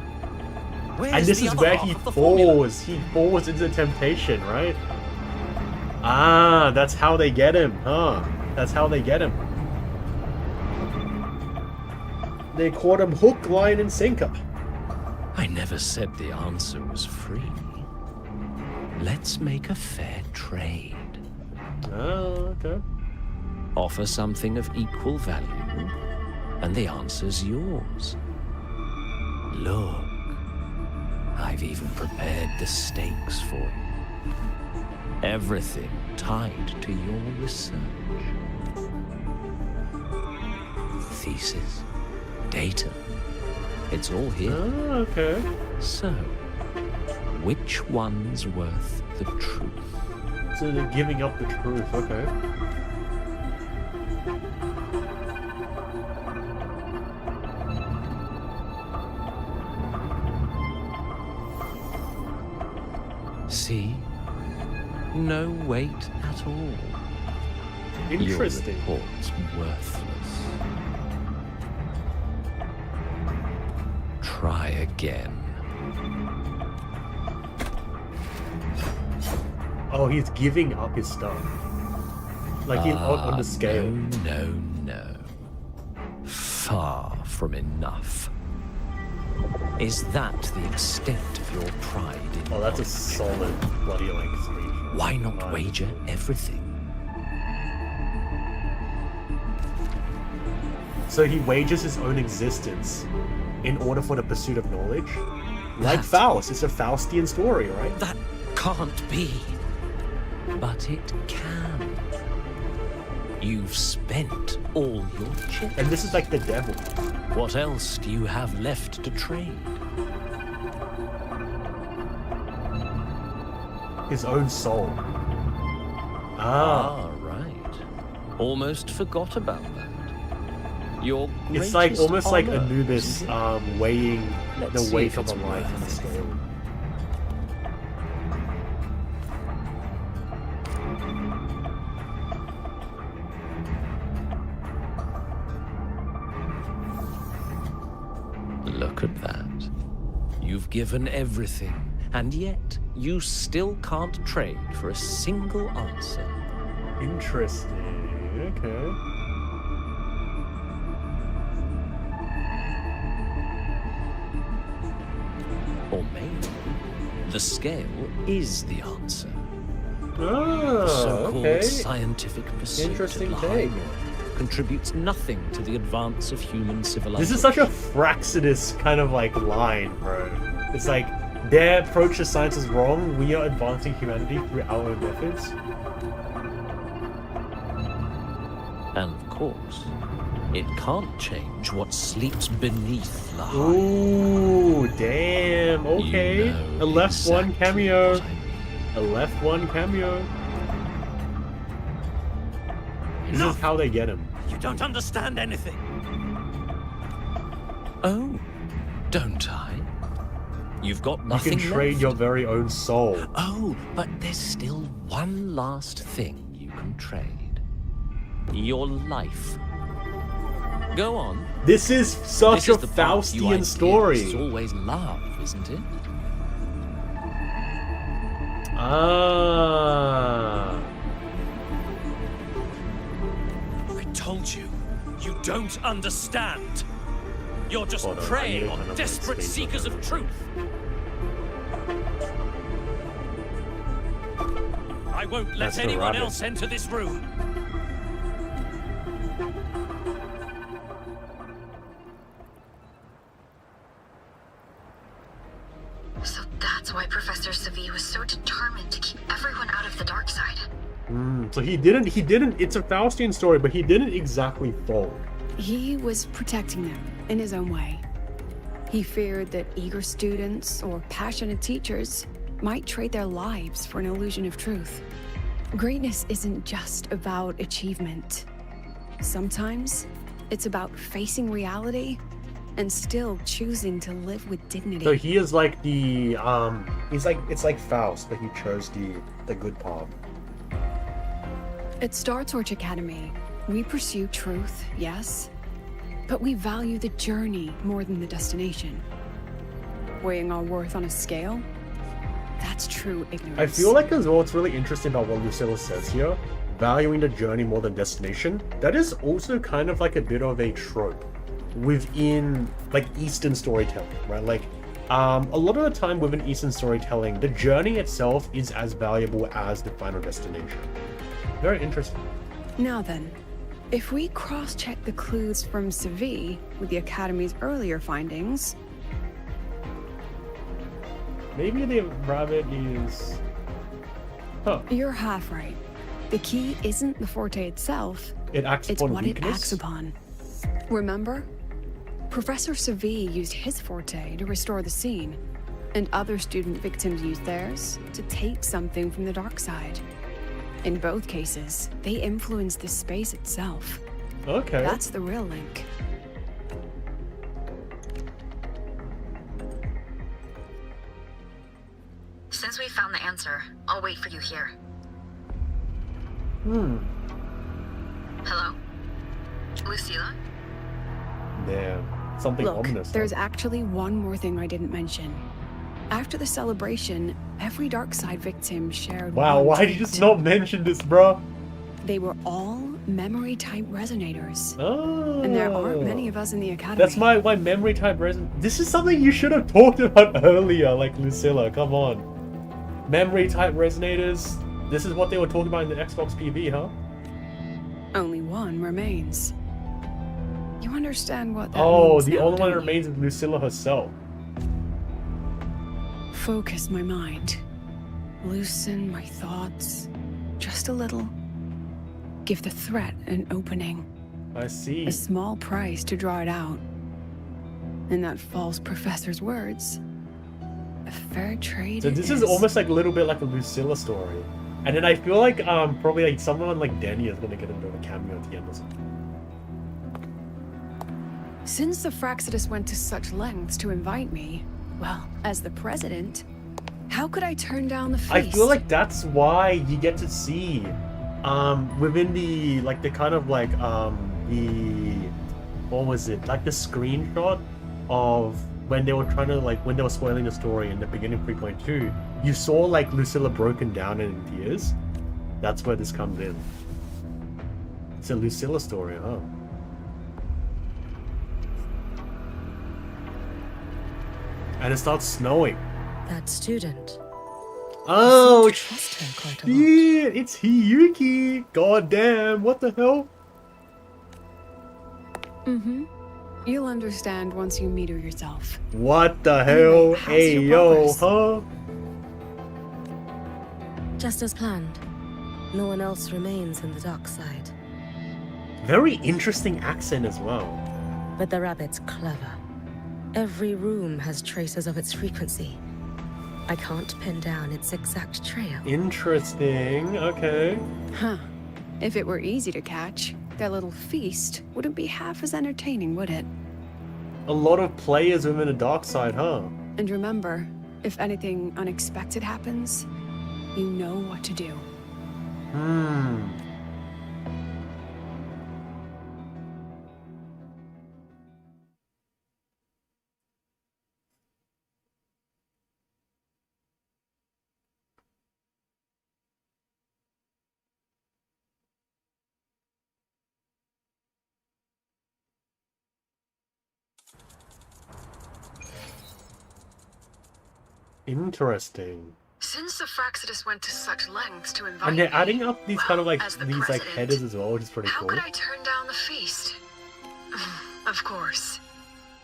H: Where's
A: And this
H: the
A: is
H: other
A: where
H: half
A: he
H: of the formula?
A: falls. He falls into temptation, right? Ah, that's how they get him, huh? That's how they get him. They caught him hook, line, and sinker.
H: I never said the answer was free. Let's make a fair trade.
A: Oh, okay.
H: Offer something of equal value, and the answer's yours. Look, I've even prepared the stakes for you. Everything tied to your research. Thesis, data, it's all here.
A: Oh, okay.
H: So, which one's worth the truth?
A: So they're giving up the truth, okay.
H: See? No weight at all.
A: Interesting.
H: Your report's worthless. Try again.
A: Oh, he's giving up his stuff. Like he's on the scale.
H: No. Far from enough. Is that the extent of your pride in
A: Oh, that's a
H: knowledge?
A: solid bloody like screenshot.
H: Why not
A: Nice.
H: wager everything?
A: So he wagers his own existence in order for the pursuit of knowledge? Like
H: That-
A: Faust, it's a Faustian story, right?
H: That can't be. But it can. You've spent all your chips.
A: And this is like the devil.
H: What else do you have left to trade?
A: His own soul. Ah.
H: Right. Almost forgot about that. Your
A: It's like
H: greatest
A: almost like
H: honor,
A: Anubis
H: isn't it?
A: weighing
H: Let's
A: the
H: see
A: weight
H: if
A: of a
H: it's
A: life on the
H: worth
A: scale.
H: Look at that. You've given everything, and yet you still can't trade for a single answer.
A: Interesting. Okay.
H: Or maybe the scale is the answer. The
A: Oh,
H: so-called
A: okay.
H: scientific pursuit
A: Interesting
H: of high
A: take.
H: knowledge contributes nothing to the advance of human civilization.
A: This is such a Fraxidus kind of like line, bro. It's like their approach to science is wrong. We are advancing humanity through our own methods.
H: And of course, it can't change what sleeps beneath the high.
A: Ooh, damn. Okay.
H: You know
A: A left one
H: exactly
A: cameo.
H: what I mean.
A: A left one cameo. This is
H: Enough!
A: how they get him.
H: You don't understand anything. Oh, don't I? You've got
A: You
H: nothing
A: can trade
H: left.
A: your very own soul.
H: Oh, but there's still one last thing you can trade. Your life. Go on.
A: This is such
H: This
A: a
H: is the part you
A: Faustian
H: idealists
A: story.
H: always love, isn't it?
A: Ah.
H: I told you, you don't understand. You're just
A: Hold on, I
H: preying
A: need
H: on
A: another
H: desperate
A: screen
H: seekers of
A: capture.
H: truth. I won't let
A: That's the
H: anyone
A: rabbit.
H: else enter this room.
D: So that's why Professor SEGUE was so determined to keep everyone out of the dark side.
A: So he didn't, it's a Faustian story, but he didn't exactly fold.
C: He was protecting them in his own way. He feared that eager students or passionate teachers might trade their lives for an illusion of truth. Greatness isn't just about achievement. Sometimes it's about facing reality and still choosing to live with dignity.
A: So he is like the, it's like Faust, but he chose the good path.
C: At Star Torch Academy, we pursue truth, yes, but we value the journey more than the destination. Weighing our worth on a scale, that's true ignorance.
A: I feel like as well, what's really interesting about what Lucilla says here, valuing the journey more than destination, that is also kind of like a bit of a trope within like Eastern storytelling, right? Like a lot of the time within Eastern storytelling, the journey itself is as valuable as the final destination. Very interesting.
C: Now then, if we cross-check the clues from SEGUE with the Academy's earlier findings,
A: Maybe the rabbit is... Huh.
C: you're half right. The key isn't the forte itself,
A: It acts
C: it's
A: upon
C: what
A: weakness?
C: it acts upon. Remember? Professor SEGUE used his forte to restore the scene, and other student victims used theirs to take something from the dark side. In both cases, they influenced the space itself.
A: Okay.
C: That's the real link.
D: Since we found the answer, I'll wait for you here. Hello? Lucilla?
A: Damn. Something
C: Look,
A: ominous.
C: there's actually one more thing I didn't mention. After the celebration, every dark side victim shared
A: Wow,
C: one
A: why did you
C: trait.
A: just not mention this, bro?
C: They were all memory-type resonators.
A: Oh.
C: And there aren't many of us in the Academy.
A: That's my memory type resin. This is something you should have talked about earlier, like Lucilla. Come on. Memory type resonators. This is what they were talking about in the Xbox PV, huh?
C: Only one remains. You understand what that
A: Oh,
C: means
A: the
C: now,
A: only one that
C: don't you?
A: remains is Lucilla herself.
C: Focus my mind. Loosen my thoughts. Just a little. Give the threat an opening.
A: I see.
C: A small price to draw it out. In that false professor's words, a fair trade
A: So
C: it
A: this is almost like a little bit like a Lucilla story. And then I feel like probably like someone like Danny is gonna get into a cameo at the end or something.
C: Since the Fraxidus went to such lengths to invite me, well, as the president, how could I turn down the feast?
A: I feel like that's why you get to see within the like the kind of like the what was it, like the screenshot of when they were trying to like when they were spoiling the story in the beginning of 3.2, you saw like Lucilla broken down and in tears. That's where this comes in. It's a Lucilla story, huh? And it starts snowing.
I: That student.
A: Oh,
I: Trust her quite a lot.
A: shit! It's Hiyuki! God damn, what the hell?
C: Mm-hmm. You'll understand once you meet her yourself.
A: What the
C: Anyway,
A: hell?
C: how's
A: Hey,
C: your
A: yo,
C: progress?
A: huh?
I: Just as planned. No one else remains in the dark side.
A: Very interesting accent as well.
I: But the rabbit's clever. Every room has traces of its frequency. I can't pin down its exact trail.
A: Interesting, okay.
C: Huh. If it were easy to catch, that little feast wouldn't be half as entertaining, would it?
A: A lot of players within the dark side, huh?
C: And remember, if anything unexpected happens, you know what to do.
A: Interesting.
D: Since the Fraxidus went to such lengths to invite
A: And they're
D: me,
A: adding up these kind of like
D: as the
A: these like
D: president,
A: headers as well, which is pretty
D: how
A: cool.
D: could I turn down the feast? Of course.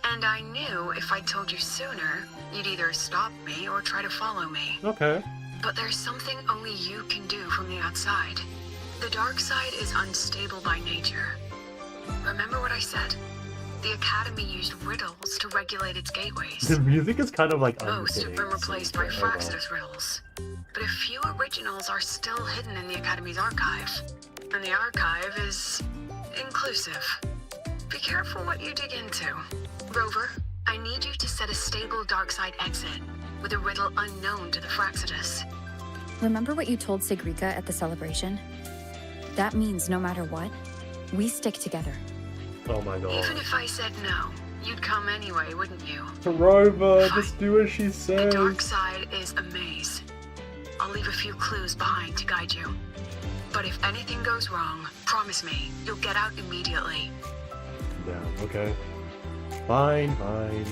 D: And I knew if I told you sooner, you'd either stop me or try to follow me.
A: Okay.
D: But there's something only you can do from the outside. The dark side is unstable by nature. Remember what I said? The Academy used riddles to regulate its gateways.
A: The music is kind of like
D: Most have been replaced by
A: Oh,
D: Fraxidus riddles. But a few originals are still hidden in the Academy's archive. And the archive is inclusive. Be careful what you dig into. Rover, I need you to set a stable dark side exit with a riddle unknown to the Fraxidus.
B: Remember what you told Segrica at the celebration? That means no matter what, we stick together.
A: Oh my god.
D: Even if I said no, you'd come anyway, wouldn't you?
A: Rover,
D: Fine.
A: just do as she
D: The
A: says.
D: dark side is a maze. I'll leave a few clues behind to guide you. But if anything goes wrong, promise me, you'll get out immediately.
A: Yeah, okay. Fine, fine.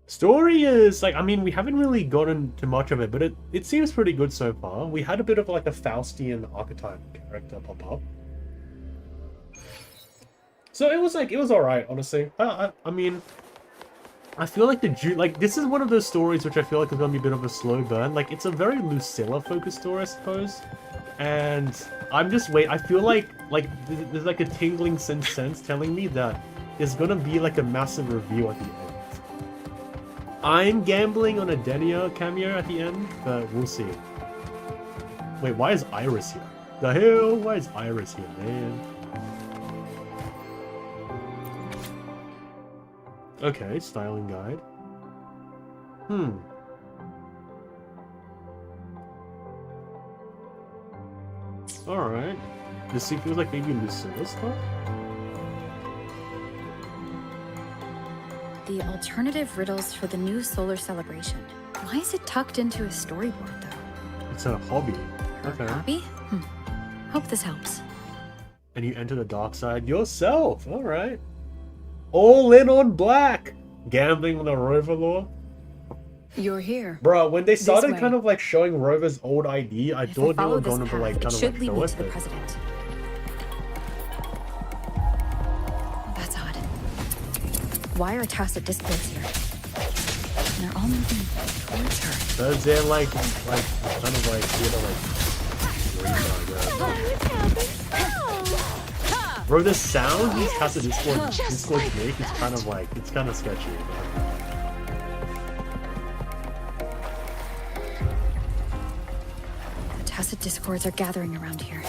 A: Story is like, I mean, we haven't really gotten to much of it, but it seems pretty good so far. We had a bit of like a Faustian archetype character pop up, so it was alright, honestly. I mean, I feel like this is one of those stories which I feel like is gonna be a bit of a slow burn. Like, it's a very Lucilla focused story, I suppose, and I feel like there's like a tingling sense telling me that there's gonna be like a massive reveal at the end. I'm gambling on a Denia cameo at the end, but we'll see. Wait, why is Iris here? The hell? Why is Iris here, man? Okay, styling guide. Alright. This feels like maybe Lucilla stuff?
B: The alternative riddles for the new solar celebration. Why is it tucked into a storyboard, though?
A: It's a hobby. Okay.
B: Hobby? Hope this helps.
A: And you enter the dark side yourself. Alright. All in on black. Gambling with a Rover lore.
C: You're here.
A: Bro, when they started
C: way.
A: kind of like showing Rover's old ID, I
B: If I
A: thought they
B: follow
A: were
B: this
A: going to
B: path,
A: like
B: it
A: kind of
B: should
A: like
B: lead
A: show
B: me
A: it,
B: to the
A: but
B: president. That's odd. Why are tacit discords here? And they're all moving towards her.
A: because they're like kind of like here to like bro, the sound these Casa Discords make is kind of like, it's kind of sketchy, man.
B: The tacit discords are gathering around here.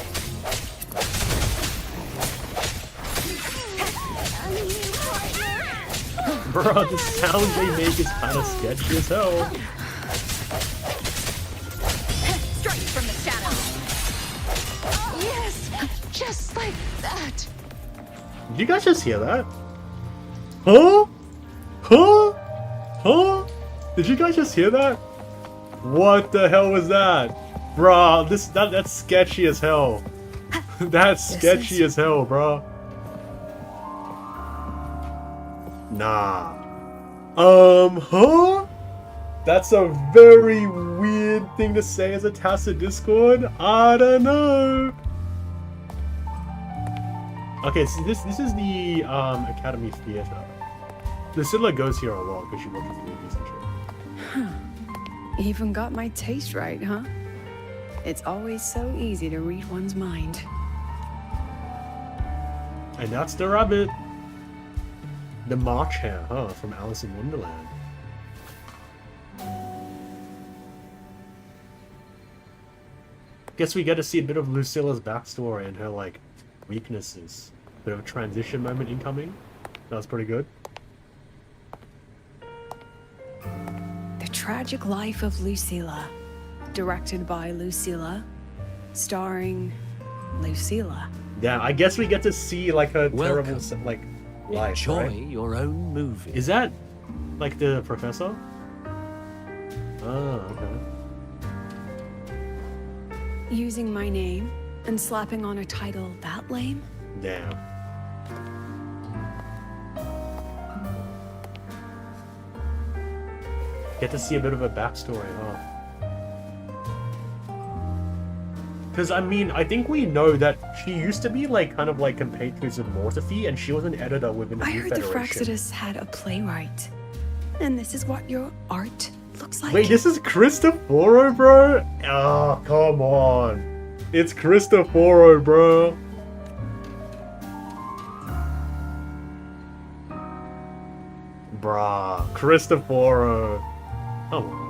A: Bro, the sound they make is kind of sketchy as hell.
B: Strike from the shadows.
D: Yes, just like that.
A: Did you guys just hear that? Huh? Huh? Huh? Did you guys just hear that? What the hell was that? Bro, that's sketchy as hell. That's sketchy as hell, bro. Nah. Huh? That's a very weird thing to say as a tacit Discord. I don't know. Okay, so this is the Academy Theater. Lucilla goes here a lot because she watches movies and shit.
C: Even got my taste right, huh? It's always so easy to read one's mind.
A: And that's the rabbit. The March Hare, huh? From Alice in Wonderland. Guess we get to see a bit of Lucilla's backstory and her, like, weaknesses. Bit of a transition moment incoming. That was pretty good.
C: The Tragic Life of Lucilla. Directed by Lucilla. Starring Lucilla.
A: Yeah, I guess we get to see, like, her terrible,
H: Welcome.
A: like, life,
H: Enjoy
A: right?
H: your own movie.
A: Is that, like, the professor? Oh, okay.
C: Using my name and slapping on a title that lame?
A: Damn. Get to see a bit of a backstory, huh? Because, I mean, I think we know that she used to be, like, kind of like compatriots with Mortophy, and she was an editor within the
C: I
A: New
C: heard the
A: Federation.
C: Fraxidus had a playwright. And this is what your art looks like?
A: Wait, this is Cristoforo, bro? Oh, come on. It's Cristoforo, bro. Bruh, Cristoforo. Come on.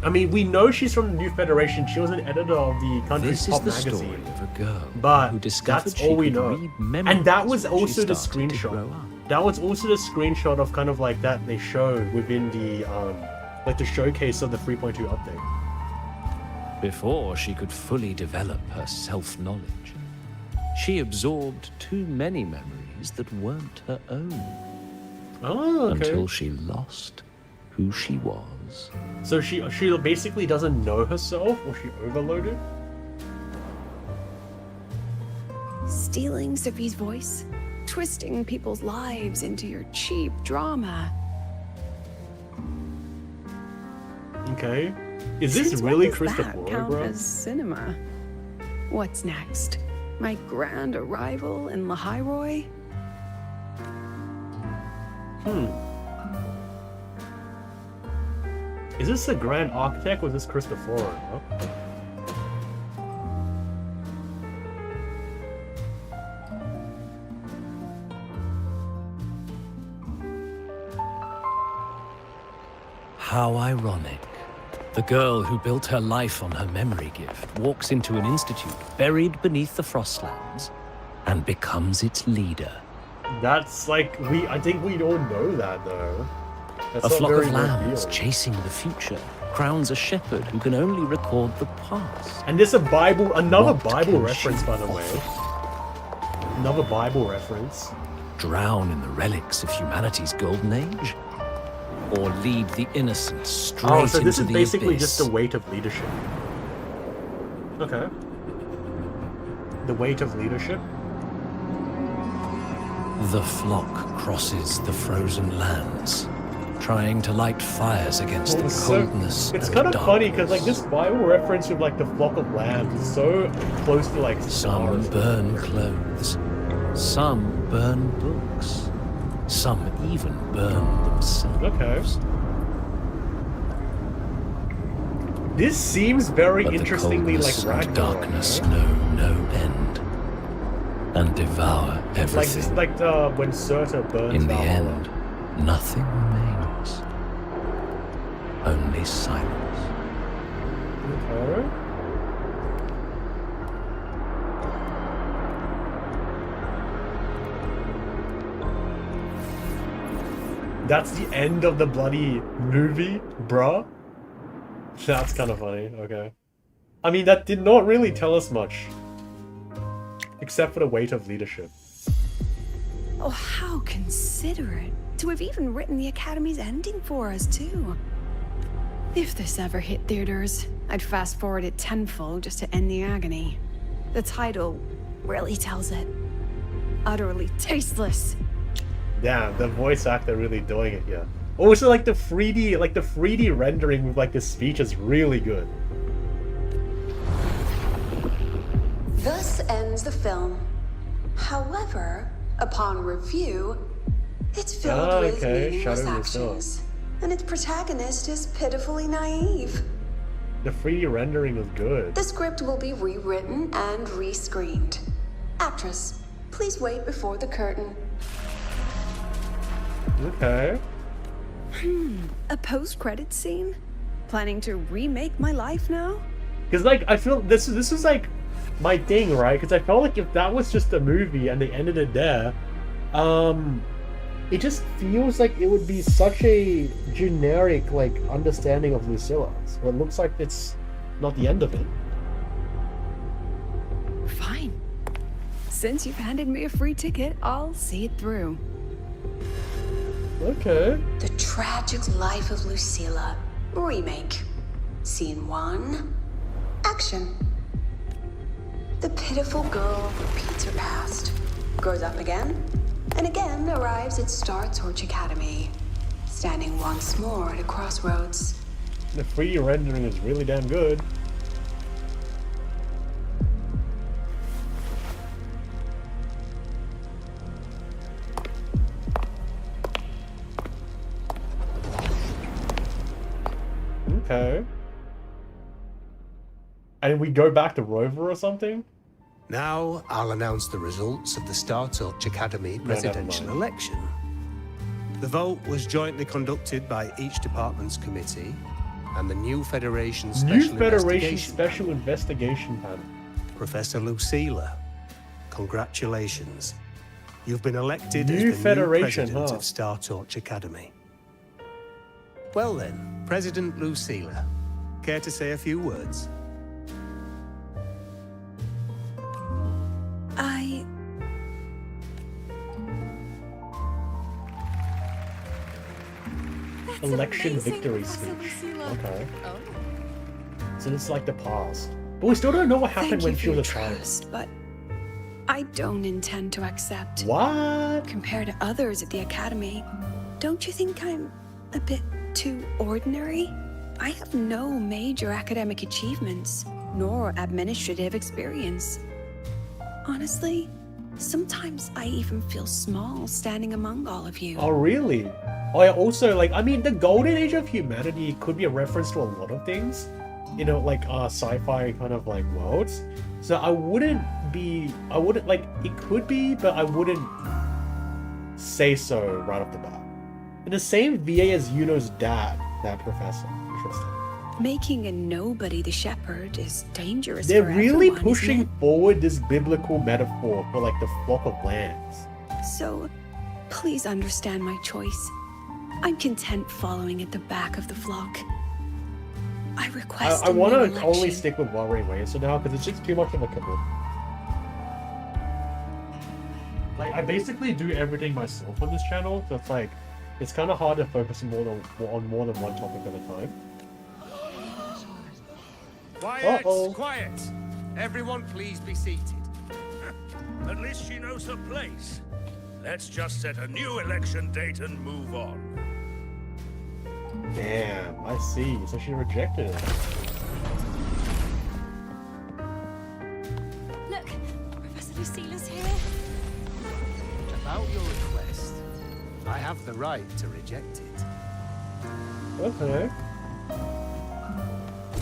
A: I mean, we know she's from the New Federation. She was an editor of the country's
H: This is
A: top
H: the
A: magazine.
H: story of a girl
A: But
H: who discovered
A: that's
H: she
A: all we
H: could
A: know.
H: read memories
A: And that was
H: when she
A: also the
H: started to
A: screenshot.
H: grow up.
A: That was also the screenshot of kind of like that they showed within the like the showcase of the 3.2 update.
H: Before she could fully develop her self-knowledge, she absorbed too many memories that weren't her own.
A: Oh, okay.
H: Until she lost who she was.
A: So she basically doesn't know herself, or she overloaded?
C: Stealing Sophie's voice? Twisting people's lives into your cheap drama.
A: Okay. Is this
C: Since
A: really
C: when does that
A: Cristoforo,
C: count
A: bro?
C: as cinema? What's next? My grand arrival in Lahiroy?
A: Is this the Grand Architect, or is this Cristoforo? Huh?
H: How ironic. The girl who built her life on her memory gift walks into an institute buried beneath the Frostlands and becomes its leader.
A: That's like, I think we all know that though. That's
H: A
A: not
H: flock
A: very
H: of lambs
A: revealed.
H: chasing the future crowns a shepherd who can only record the past.
A: And there's another
H: What
A: Bible
H: can
A: reference,
H: she
A: by the way. Another Bible reference.
H: Drown in the relics of humanity's golden age? Or lead the innocent straight
A: Oh, so this
H: into
A: is
H: the
A: basically
H: abyss?
A: just the weight of leadership. Okay. The weight of leadership?
H: The flock crosses the frozen lands, trying to light fires against the coldness
A: it's
H: and
A: kind of
H: the
A: funny because like
H: darkness.
A: this Bible reference with like the flock of lambs is so close to like
H: Some
A: stars.
H: burn clothes, some burn books, some even burn themselves.
A: Okay. This seems very
H: But the
A: interestingly like
H: coldness and
A: Ragnarok.
H: darkness
A: right?
H: know no end, and devour
A: Like this
H: everything.
A: is like when Surtur burns
H: In the
A: Valhalla.
H: end, nothing remains. Only silence.
A: Okay. That's the end of the bloody movie, bruh. That's kind of funny, okay. I mean, that did not really tell us much. Except for the weight of leadership.
C: Oh, how considerate to have even written the Academy's ending for us, too. If this ever hit theaters, I'd fast forward it tenfold just to end the agony. The title really tells it. Utterly tasteless.
A: Damn, the voice actor really doing it here. Also, like the 3D rendering with like the speech is really good.
D: Thus ends the film. However, upon review, it's filled with
A: Okay,
D: meaningless
A: Shadow yourself.
D: actions, and its protagonist is pitifully naive.
A: The 3D rendering was good.
D: The script will be rewritten and rescreened. Actress, please wait before the curtain.
A: Okay.
C: A post-credit scene? Planning to remake my life now?
A: Because like I feel this is like my thing, right? Because I felt like if that was just a movie and they ended it there, it just feels like it would be such a generic like understanding of Lucilla. So it looks like it's not the end of it.
C: Fine. Since you've handed me a free ticket, I'll see it through.
A: Okay.
D: The Tragic Life of Lucilla. Remake. Scene 1. Action. The pitiful girl repeats her past, grows up again, and again arrives at Star Torch Academy, standing once more at a crossroads.
A: The 3D rendering is really damn good. Okay. And we go back to Rover or something?
G: Now I'll announce the results of the Star Torch Academy presidential
A: mind.
G: election. The vote was jointly conducted by each department's committee and the new Federation Special Investigation
A: Special Investigation Panel.
G: Professor Lucilla, congratulations. You've been elected
A: New
G: as the
A: Federation,
G: new president
A: huh?
G: of Star Torch Academy. Well then, President Lucilla, care to say a few words?
A: Election victory speech. Okay. So this is like the past. But we still don't know what happened
C: Thank
A: when
C: you
A: she
C: for your
A: was a child.
C: trust, but I don't intend to accept.
A: What?
C: Compared to others at the Academy, don't you think I'm a bit too ordinary? I have no major academic achievements, nor administrative experience. Honestly, sometimes I even feel small standing among all of you.
A: Oh, really? Oh, yeah, also, like, I mean, the golden age of humanity could be a reference to a lot of things. You know, like, sci-fi kind of, like, worlds. So I wouldn't, like, it could be, but I wouldn't say so right off the bat. And the same VA as Yuno's dad, that professor. Interesting.
C: Making a nobody the shepherd is dangerous
A: They're
C: for
A: really
C: everyone,
A: pushing
C: isn't
A: forward this biblical metaphor for, like, the flock of lambs.
C: it? So, please understand my choice. I'm content following at the back of the flock. I request
A: I want to
C: election.
A: only stick with Warring Racer now because it's just too much of a commitment. Like, I basically do everything myself on this channel, so it's like, it's kind of hard to focus on more than one topic at a time.
J: Quiet,
A: Uh-oh.
J: quiet. Everyone please be seated. At least she knows her place. Let's just set a new election date and move on.
A: Damn, I see. So she rejected it.
K: Look, Professor Lucilla's here.
G: About your request, I have the right to reject it.
A: Okay.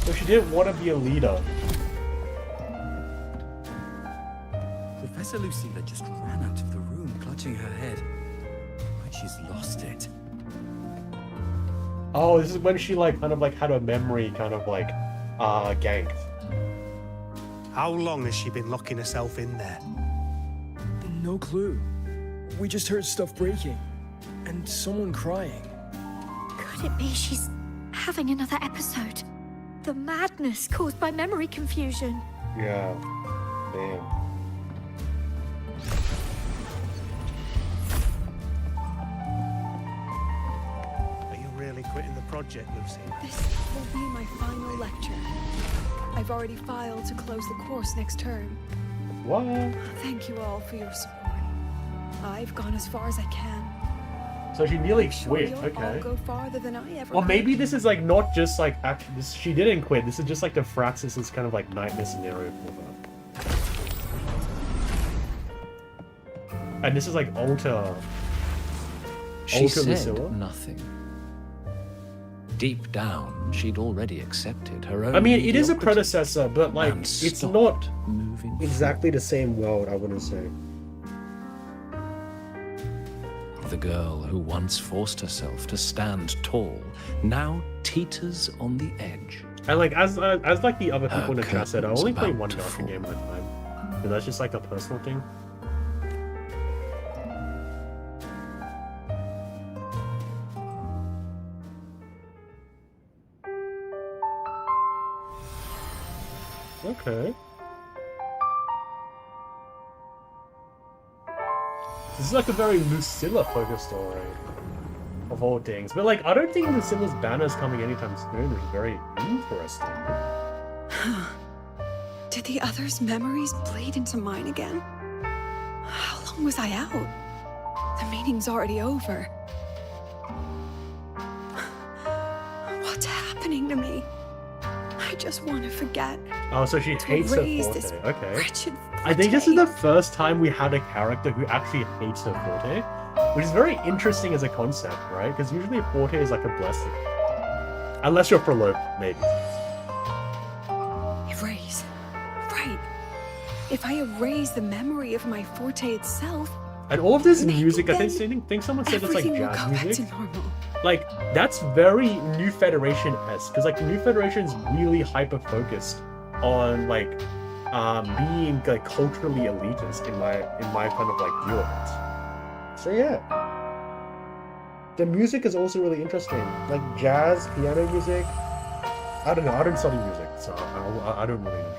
A: So she didn't want to be a leader.
F: Professor Lucilla just ran out of the room, clutching her head. Like she's lost it.
A: Oh, this is when she, like, kind of, like, had a memory kind of, like, ganked.
G: How long has she been locking herself in there?
L: No clue. We just heard stuff breaking. And someone crying.
K: Could it be she's having another episode? The madness caused by memory confusion.
A: Yeah. Damn.
G: Are you really quitting the project, Lucy?
C: This will be my final lecture. I've already filed to close the course next term.
A: What?
C: Thank you all for your support. I've gone as far as I can.
A: So she nearly
C: I'm sure
A: quit.
C: you'll all
A: Okay.
C: go farther than I ever
A: Or
C: could.
A: maybe this is like not just like actually this, she didn't quit. This is just like the Fraxis's kind of like nightmare scenario for her. And this is like
H: She
A: Alter
H: said
A: Lucilla.
H: nothing. Deep down, she'd already accepted her own.
A: I mean, it is a
H: mediocrity
A: predecessor, but like,
H: and
A: it's
H: stopped
A: not
H: moving
A: exactly the same world, I wouldn't say.
H: The girl who once forced herself to stand tall now teeters on the edge.
A: And like, as like the other people in the
H: Her
A: chat said, I
H: curtain's
A: only play
H: about
A: one
H: to
A: Dark
H: fall.
A: game at a time. So that's just like a personal thing. Okay. This is like a very Lucilla-focused story, of all things. But like, I don't think Lucilla's banner is coming anytime soon, which is very interesting.
C: Did the others' memories bleed into mine again? How long was I out? The meeting's already over. What's happening to me? I just want to forget.
A: Oh, so she hates her
C: erase
A: forte.
C: this
A: Okay.
C: wretched
A: I think this is
C: forte.
A: the first time we had a character who actually hates her forte, which is very interesting as a concept, right? Because usually a forte is like a blessing. Unless you're Prolope, maybe.
C: Erase. Right. If I erase the memory of my forte itself,
A: And all of this
C: maybe
A: music, I
C: then
A: think someone said it's like
C: everything will
A: jazz
C: go back
A: music.
C: to normal.
A: Like, that's very New Federation-esque, because like New Federation is really hyper-focused on like being like culturally elitist in my kind of like view of it. So yeah. The music is also really interesting. Like jazz, piano music. I don't know, I don't study music, so I don't really know.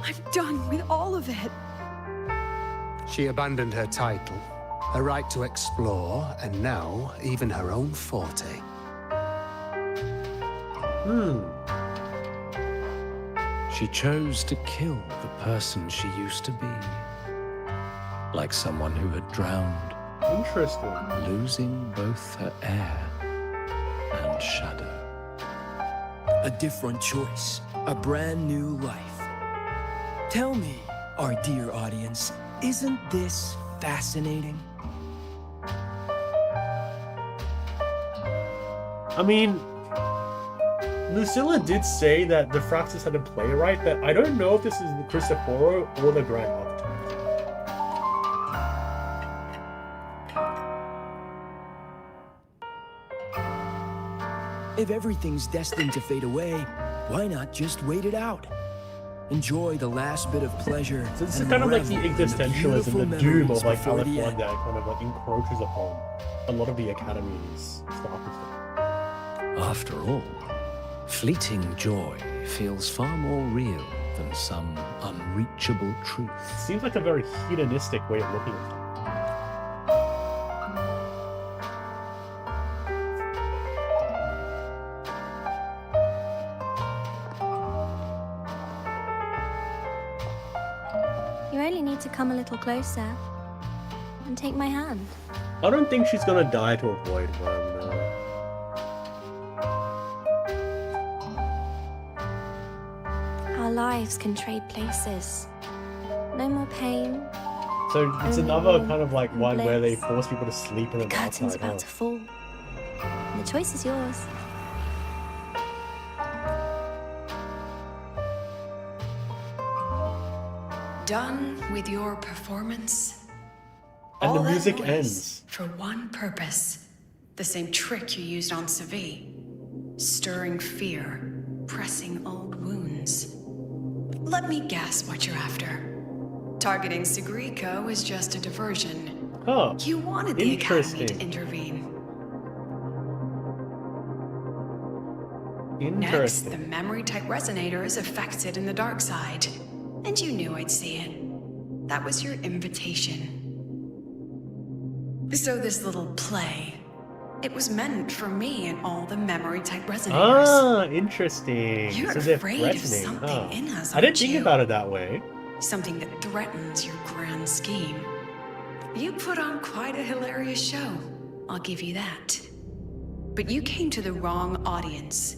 C: I'm done with all of it.
G: She abandoned her title, her right to explore, and now even her own forte.
H: She chose to kill the person she used to be. Like someone who had drowned,
A: Interesting.
H: losing both her air and shadow.
L: A different choice, a brand new life. Tell me, our dear audience, isn't this fascinating?
A: I mean, Lucilla did say that the Fraxis had a playwright, but I don't know if this is the Cristoforo or the Grand Architect.
L: If everything's destined to fade away, why not just wait it out? Enjoy the last bit of pleasure.
A: So this is
L: and
A: kind of like the
L: revel in
A: existentialism,
L: beautiful
A: the doom
L: memories
A: of like
L: before
A: Aleph
L: the
A: 1
L: end.
A: that kind of like encroaches upon a lot of the Academy's staff and stuff.
H: After all, fleeting joy feels far more real than some unreachable truth.
A: Seems like a very hedonistic way of looking at it.
K: You only need to come a little closer and take my hand.
A: I don't think she's gonna die to avoid one.
K: Our lives can trade places. No more pain.
A: So it's
K: Only
A: another
K: warmth
A: kind of like
K: and
A: one where they
K: bliss.
A: force people to sleep in
K: The
A: the dark
K: curtain's
A: side.
K: about to fall. And the choice is yours.
D: Done with your performance?
A: And the
D: All that
A: music
D: noise
A: ends.
D: For one purpose. The same trick you used on Sevi. Stirring fear, pressing old wounds. Let me guess what you're after. Targeting Segrico was just a diversion.
A: Oh,
D: You wanted the Academy to
A: interesting.
D: intervene. Next,
A: Interesting.
D: the memory-type resonator is affected in the dark side. And you knew I'd see it. That was your invitation. So this little play, it was meant for me and all the memory-type resonators.
A: Ah, interesting.
D: You're
A: so they're
D: afraid of
A: threatening,
D: something
A: huh?
D: in us,
A: I didn't
D: aren't
A: think
D: you?
A: about it that way.
D: Something that threatens your grand scheme. You put on quite a hilarious show, I'll give you that. But you came to the wrong audience.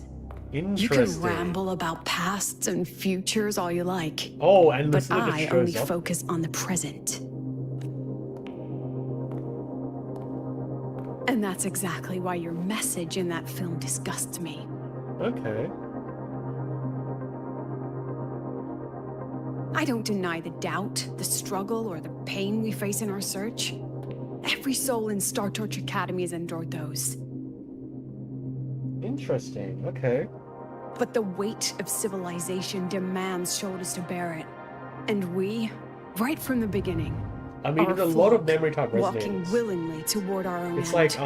D: You can
A: Interesting.
C: Ramble about pasts and futures all you like.
A: Oh, and
C: But
A: Lucilla
C: I
A: just
C: only
A: shows up.
C: focus on the present. And that's exactly why your message in that film disgusts me.
A: Okay.
C: I don't deny the doubt, the struggle, or the pain we face in our search. Every soul in Star Torch Academy has endured those.
A: Interesting. Okay.
C: But the weight of civilization demands shoulders to bear it. And we, right from the beginning,
A: I mean, there's a lot of memory type
C: walking
A: resonators.
C: willingly toward our own
A: It's
C: end.
A: like,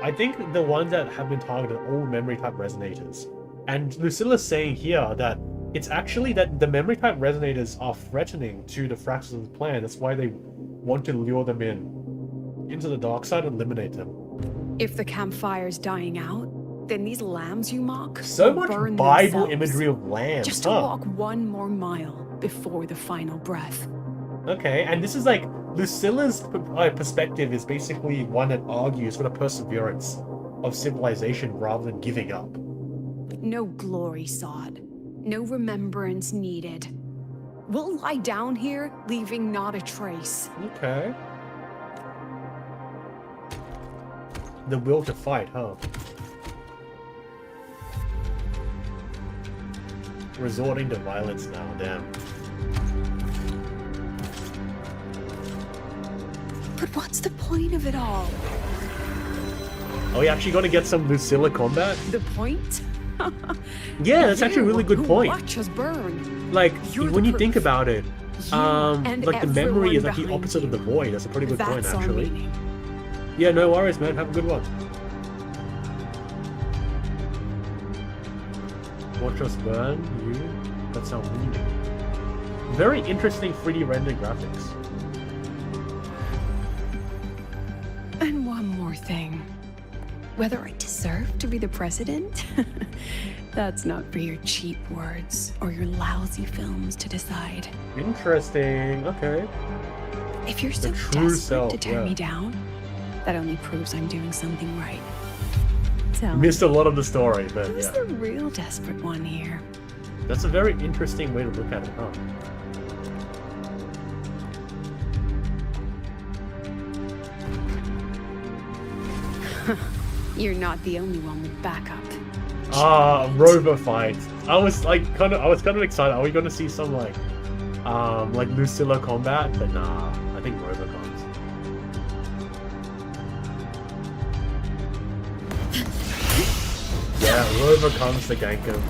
A: I think the ones that have been targeted are all memory type resonators. And Lucilla's saying here that it's actually that the memory type resonators are threatening to the Fraxis' plan. That's why they want to lure them into the dark side and eliminate them.
C: If the campfire's dying out, then these lambs you mock
A: So
C: will
A: much
C: burn
A: Bible
C: themselves,
A: imagery of lambs,
C: just to
A: huh?
C: walk one more mile before the final breath.
A: Okay, and this is like Lucilla's perspective is basically one that argues for the perseverance of civilization rather than giving up.
C: No glory sought, no remembrance needed. We'll lie down here, leaving not a trace.
A: Okay. The will to fight, huh? Resorting to violence now, damn.
C: But what's the point of it all?
A: Are we actually going to get some Lucilla combat?
C: The point?
A: Yeah, that's actually a really good
C: who
A: point.
C: Watch us burn.
A: Like,
C: You're
A: when
C: the
A: you think
C: proof.
A: about it,
C: and
A: like the memory
C: everyone
A: is like the
C: behind
A: opposite of the void. That's a pretty good point,
C: That's our
A: actually.
C: meaning.
A: Yeah, no worries, man. Have a good one. Watch us burn, you? That's our meaning. Very interesting 3D rendered graphics.
C: And one more thing. Whether I deserve to be the president? That's not for your cheap words or your lousy films to decide.
A: Interesting. Okay.
C: If you're so
A: The true
C: desperate
A: self,
C: to tear
A: yeah.
C: me down, that only proves I'm doing something right. Tell me,
A: Missed a lot of the story, but
C: who's
A: yeah.
C: the real desperate one here?
A: That's a very interesting way to look at it, huh?
C: You're not the only one with backup.
A: Rover fight. I was kind of excited. Are we gonna see some like Lucilla combat? But nah, I think Rover comes. Yeah, Rover comes to gank him.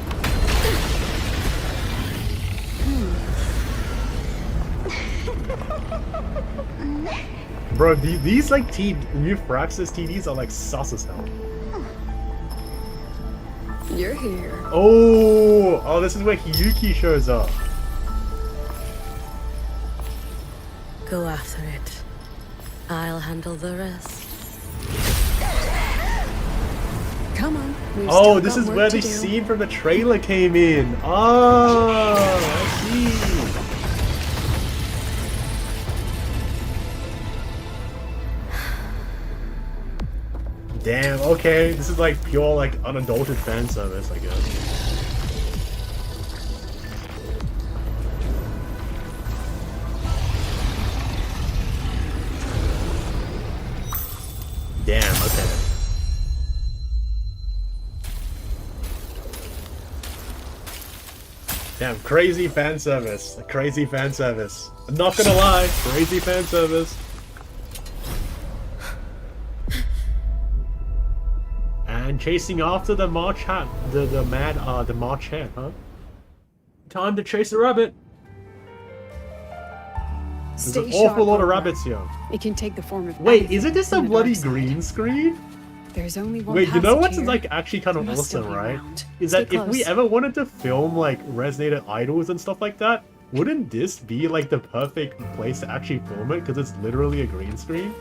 A: Bro, these like new Fraxis TDs are like sus as hell.
C: You're here.
A: Oh, this is where Hiyuki shows up.
I: Go after it. I'll handle the rest.
C: Come on. we've
A: Oh,
C: still
A: this
C: got
A: is
C: work
A: where
C: to
A: the
C: do.
A: scene from the trailer came in. Oh, I see. Damn, okay. This is like pure, like, unadulterated fan service, I guess. Damn, okay. Damn, crazy fan service. Crazy fan service. I'm not gonna lie, crazy fan service. And chasing after the March hat, the March hare, huh? Time to chase a rabbit. There's
C: Stay
A: an awful
C: sharp,
A: lot of
C: Rover.
A: rabbits here.
C: It can take the form of
A: Wait,
C: anything
A: isn't this a
C: from the
A: bloody
C: dark side.
A: green screen?
C: There's only one
A: Wait, you know
C: passage
A: what's
C: here.
A: like actually kind of
C: Must still
A: awesome,
C: be
A: right?
C: around.
A: Is
C: Stay
A: that if we
C: close.
A: ever wanted to film like resonated idols and stuff like that, wouldn't this be like the perfect place to actually film it? Because it's literally a green screen.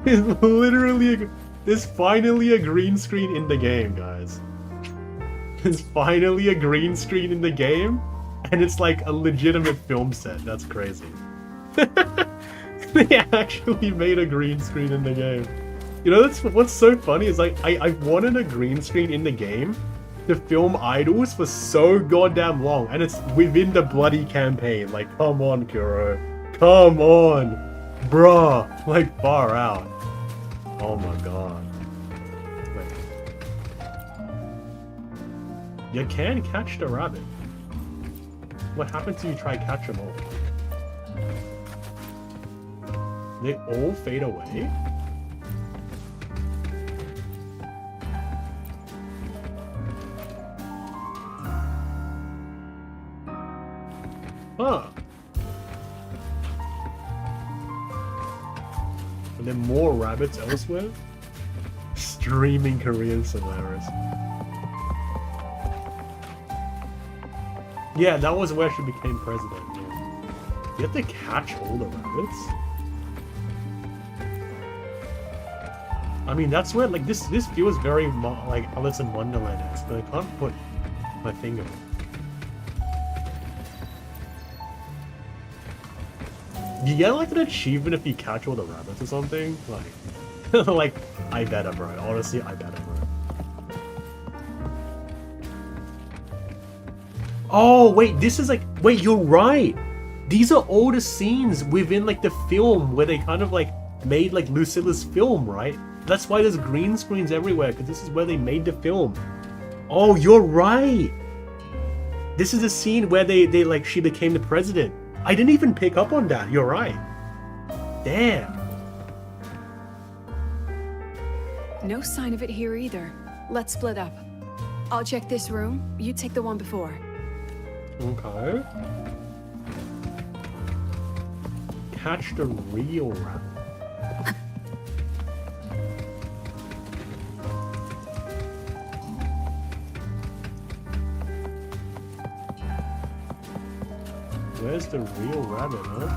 A: It's literally there's finally a green screen in the game, guys. There's finally a green screen in the game, and it's like a legitimate film set. That's crazy. They actually made a green screen in the game. You know, that's what's so funny is like I wanted a green screen in the game to film idols for so goddamn long, and it's within the bloody campaign. Like, come on, Kuro, come on, bruh, like far out. Oh my god. You can catch the rabbit. What happens if you try catch them all? They all fade away? Huh. Are there more rabbits elsewhere? Streaming Korean Solaris. Yeah, that was where she became president. Yeah. You have to catch all the rabbits? I mean, that's where, like, this feels very, like, Alice in Wonderland-esque, but I can't put my finger on it. You get, like, an achievement if you catch all the rabbits or something? Like, like, I better, bro. Honestly, I better, bro. Oh, wait, this is like... Wait, you're right! These are all the scenes within, like, the film where they kind of, like, made, like, Lucilla's film, right? That's why there's green screens everywhere, because this is where they made the film. Oh, you're right! This is the scene where they like, she became the president. I didn't even pick up on that. You're right. Damn.
C: No sign of it here either. Let's split up. I'll check this room. You take the one before.
A: Okay. Catch the real rabbit. Where's the real rabbit, huh?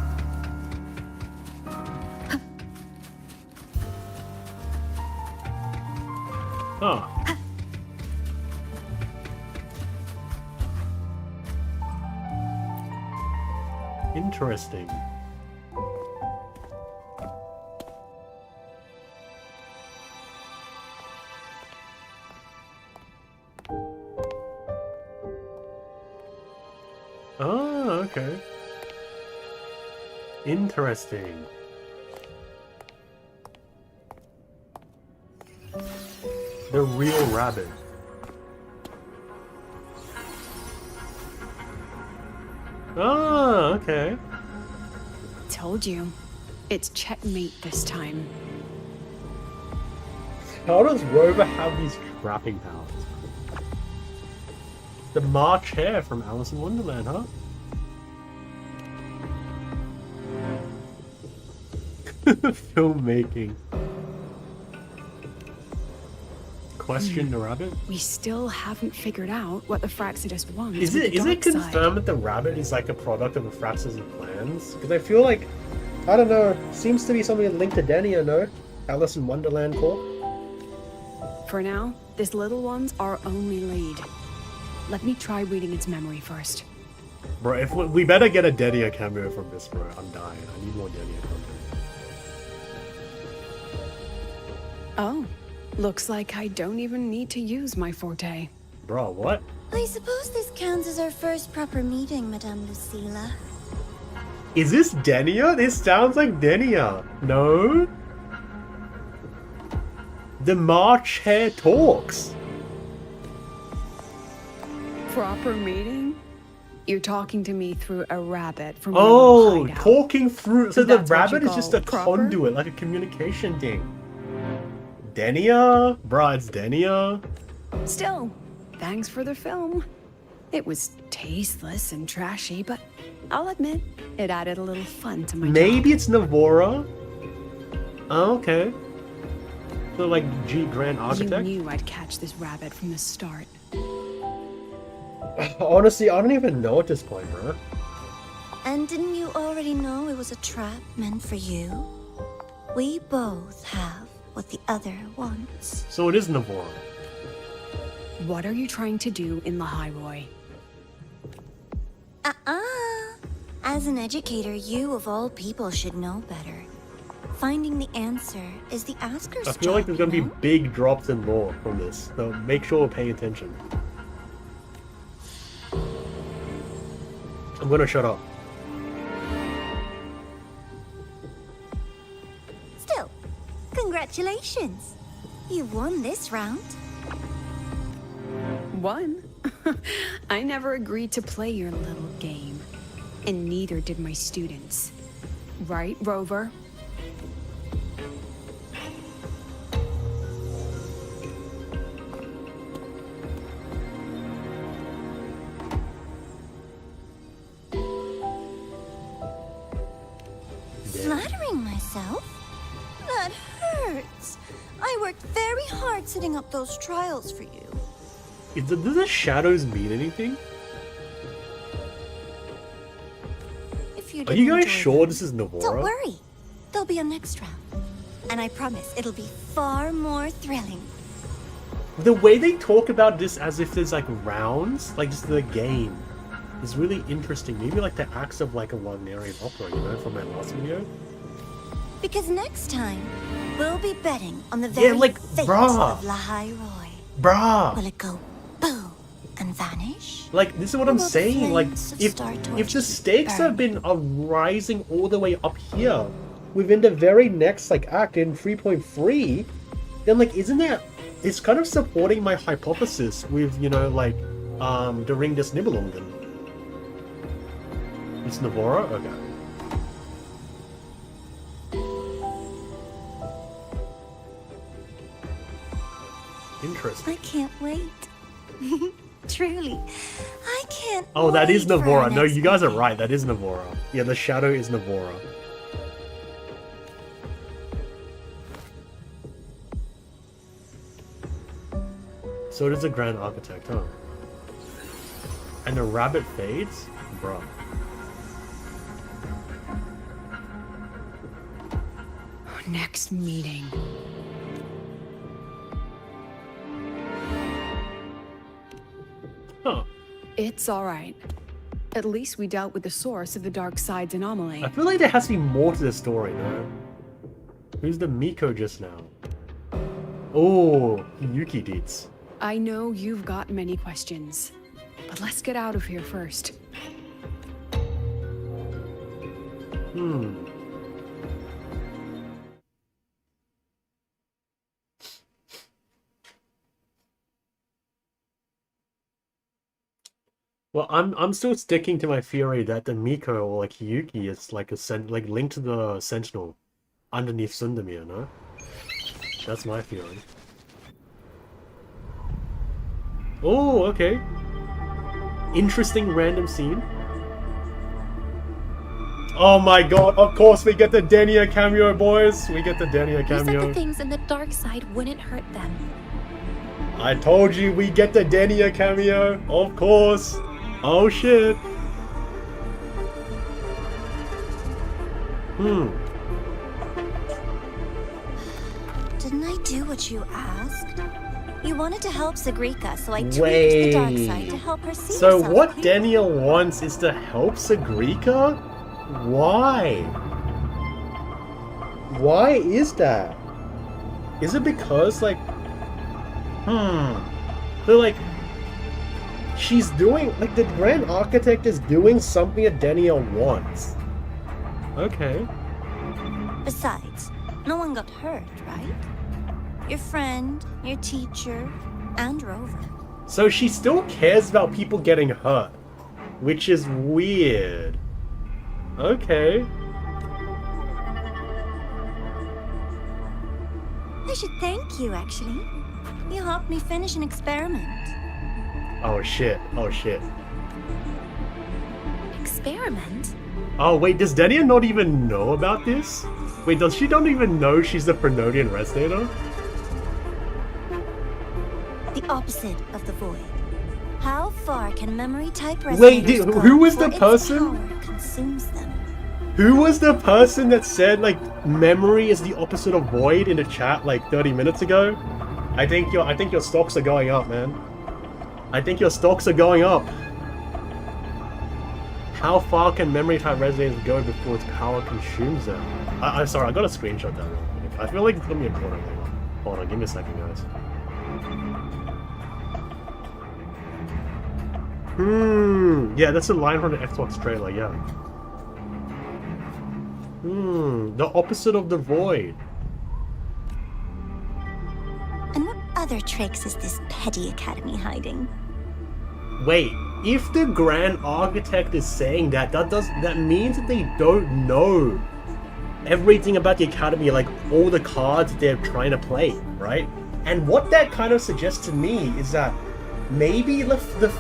A: Huh. Interesting. Oh, okay. Interesting. The real rabbit. Oh, okay.
C: Told you. It's checkmate this time.
A: How does Rover have these trapping powers? The March Hare from Alice in Wonderland, huh? Filmmaking. Question the rabbit?
C: We still haven't figured out what the Fraxidus wants.
A: Is it confirmed that the rabbit is like a product of the Fraxis' plans? Because I feel like, I don't know, seems to be something linked to Denia, no? Alice in Wonderland Corp?
C: For now, this little one's our only lead. Let me try reading its memory first.
A: Bro, if we better get a Denia cameo from this, bro. I'm dying. I need more Denia content.
C: Oh, looks like I don't even need to use my forte.
A: Bro, what?
K: I suppose this counts as our first proper meeting, Madame Lucilla.
A: Is this Denia? This sounds like Denia. No? The March Hare talks.
C: Proper meeting? You're talking to me through a rabbit from
A: Oh, talking through. So the
C: That's what
A: rabbit
C: you
A: is just a
C: call proper?
A: conduit, like a communication thing. Denia? Bruh, it's Denia.
C: Still, thanks for the film. It was tasteless and trashy, but I'll admit, it added a little fun to my
A: Maybe
C: job.
A: it's Navora. Oh, okay. So like G Grand Architect?
C: You knew I'd catch this rabbit from the start.
A: Honestly, I don't even know at this point, bro.
K: And didn't you already know it was a trap meant for you? We both have what the other wants.
A: So it is Navora.
C: What are you trying to do in the Highroy?
K: As an educator, you of all people should know better. Finding the answer is the asker's
A: I feel like there's gonna be big drops in lore from this, so make sure to pay attention. I'm gonna shut up.
K: Still, congratulations. You've won this round.
C: One? I never agreed to play your little game. And neither did my students. Right, Rover?
K: Flattering myself? That hurts. I worked very hard setting up those trials for you.
A: Do the shadows mean anything?
K: If you
A: Are you
K: didn't
A: guys
K: enjoy
A: sure
K: them,
A: this is Navora?
K: Don't worry. There'll be a next round. And I promise it'll be far more thrilling.
A: The way they talk about this as if there's like rounds, like just the game, is really interesting. Maybe like the acts of like a Wagnerian opera, you know, from my last video.
K: Because next time, we'll be betting on the very
A: like,
K: fate
A: bruh.
K: of Lahai Roy.
A: Bruh!
K: Will it go boo and vanish?
A: Like, this is what I'm
K: Will the
A: saying. Like,
K: flames of
A: if
K: star
A: the
K: torches
A: stakes have
K: burn?
A: been rising all the way up here, within the very next like act in 3.3, then like, isn't that? It's kind of supporting my hypothesis with, you know, like, the Ring des Nibelungen. It's Navora? Okay. Interesting.
K: I can't wait. Truly, I can't.
A: Oh, that is
K: wait for our
A: Navora. No,
K: next
A: you guys are
K: meeting.
A: right. That is Navora. Yeah, the shadow is Navora. So does the Grand Architect, huh? And the rabbit fades? Bruh.
C: Next meeting.
A: Huh.
C: It's alright. At least we dealt with the source of the dark side's anomaly.
A: I feel like there has to be more to the story, no? Who's the Miko just now? Oh, Yuki Deets.
C: I know you've got many questions, but let's get out of here first.
A: Well, I'm still sticking to my theory that the Miko or like Yuki is like like linked to the Sentinel underneath Sundamir, no? That's my theory. Oh, okay. Interesting random scene. Oh my god, of course we get the Denia cameo, boys! We get the Denia
B: You said the
A: cameo.
B: things in the dark side wouldn't hurt them.
A: I told you we get the Denia cameo, of course. Oh shit.
K: Didn't I do what you asked? You wanted to help Sagrika, so I tweaked the dark side to help her see
A: So
K: herself
A: what
K: clearly.
A: Daniel wants is to help Sagrika? Why? Why is that? Is it because like they're like she's doing like the Grand Architect is doing something that Daniel wants. Okay.
K: Besides, no one got hurt, right? Your friend, your teacher, and Rover.
A: So she still cares about people getting hurt, which is weird. Okay.
K: I should thank you, actually. You helped me finish an experiment.
A: Oh shit. Oh shit.
B: Experiment?
A: Oh wait, does Denia not even know about this? Wait, does she not even know she's the Prenodian Resonator?
K: The opposite of the void. How far can memory type resonators
A: Wait,
K: go
A: who was the
K: before its
A: person?
K: power consumes them?
A: Who was the person that said like memory is the opposite of void in the chat like 30 minutes ago? I think your stocks are going up, man. I think your stocks are going up. How far can memory type resonators go before its power consumes them? I'm sorry, I got a screenshot that real quick. I feel like it's gonna be important. Hold on, give me a second, guys. Yeah, that's a line from the Xbox trailer, yeah. The opposite of the void.
K: And what other tricks is this petty academy hiding?
A: Wait, if the Grand Architect is saying that means that they don't know everything about the Academy, like all the cards they're trying to play, right? And what that kind of suggests to me is that maybe the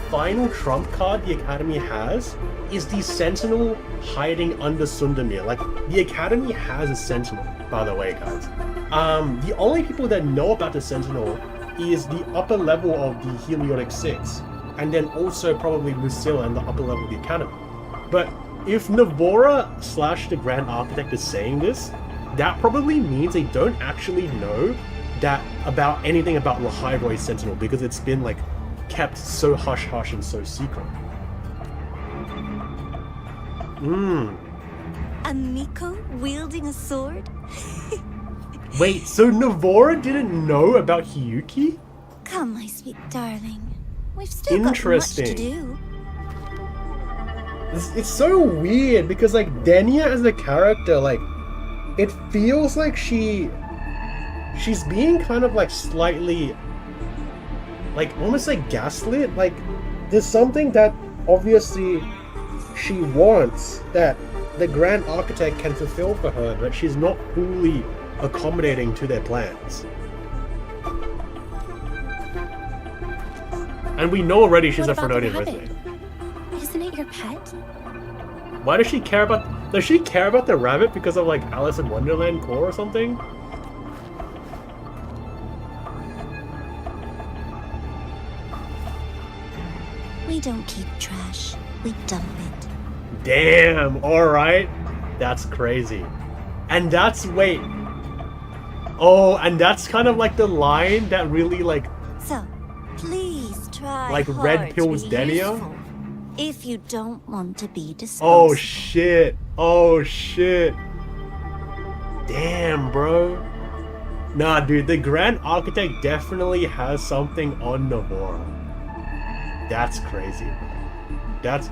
A: final trump card the Academy has is the Sentinel hiding under Sundermere. Like, the Academy has a Sentinel, by the way, guys. The only people that know about the Sentinel is the upper level of the Heliotic 6, and then also probably Lucilla and the upper level of the Academy. But if Navora / the Grand Architect is saying this, that probably means they don't actually know about anything about Lahairoy's Sentinel, because it's been like kept so hush-hush and so secret.
K: A Miko wielding a sword?
A: Wait, so Navora didn't know about Hiyuki?
K: Come, my sweet darling. We've still got much to do.
A: It's so weird because, like, Denia as a character, like, it feels like she's being kind of like slightly, like, almost like gaslit. Like, there's something that obviously she wants that the Grand Architect can fulfill for her, but she's not fully accommodating to their plans. And we know already she's a Fernodian resident.
K: Isn't it your pet?
A: Why does she care about... Does she care about the rabbit because of, like, Alice in Wonderland core or something?
K: We don't keep trash. We dump it.
A: Damn, alright. That's crazy. And that's... Wait. Oh, and that's kind of like the line that really, like...
K: So, please try
A: like
K: hard
A: Red Pill's
K: to be
A: Denia?
K: useful, if you don't want to be disposable.
A: Oh shit. Oh shit. Damn, bro. Nah, dude, the Grand Architect definitely has something on Navora. That's crazy. That's...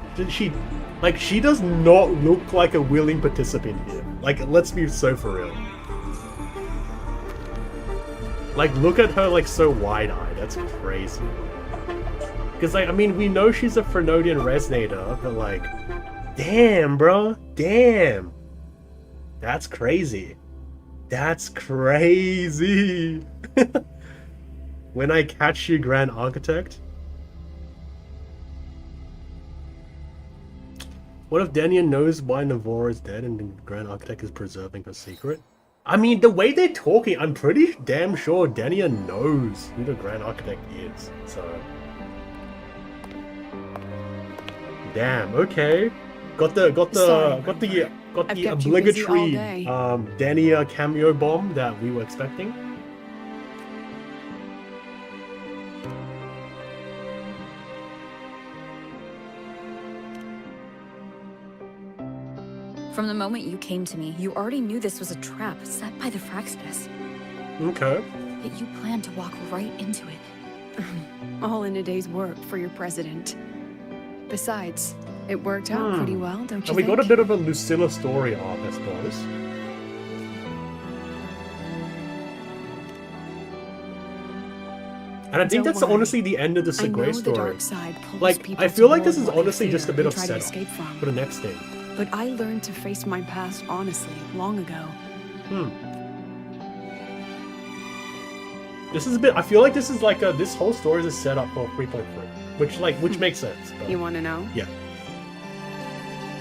A: she does not look like a willing participant here. Like, let's be so for real. Like, look at her, like, so wide-eyed. That's crazy. Because, like, I mean, we know she's a Fernodian resonator, but, like, damn, bro. Damn. That's crazy. That's crazy. When I catch you, Grand Architect. What if Denia knows why Navora is dead and the Grand Architect is preserving her secret? I mean, the way they're talking, I'm pretty damn sure Denia knows who the Grand Architect is, so... Damn, okay. Got the obligatory Denia cameo bomb that we were expecting.
B: From the moment you came to me, you already knew this was a trap set by the Fraxidus.
A: Okay.
B: Yet you planned to walk right into it.
C: All in a day's work for your president. Besides, it worked out pretty well, don't you
A: And
C: think?
A: we got a bit of a Lucilla story arc, I suppose. And I think that's honestly the end of the SEGUE story. Like, I feel like this is honestly just a bit of setup for the next thing.
C: But I learned to face my past honestly long ago.
A: This is a bit... I feel like this is like a... This whole story is a setup for 3.3. Which makes sense. But,
C: You want to know?
A: yeah.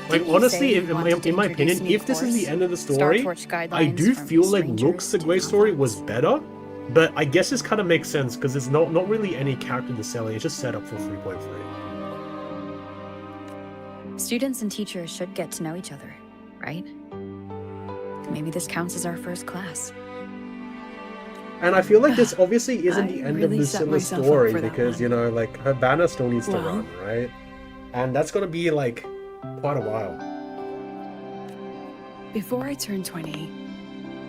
A: Like, honestly, in my opinion, if this is the end of the story, I do feel like Rook's SEGUE story was better. But I guess this kind of makes sense because there's not really any character to sell. It's just set up for 3.3.
B: Students and teachers should get to know each other, right? Maybe this counts as our first class.
A: And I feel like this obviously isn't the end of
C: really set
A: Lucilla's
C: myself up
A: story
C: for that
A: because,
C: one.
A: you know, like, her banner still needs to
C: Well.
A: run, right? And that's gonna be, like, quite a while.
C: Before I turned 20,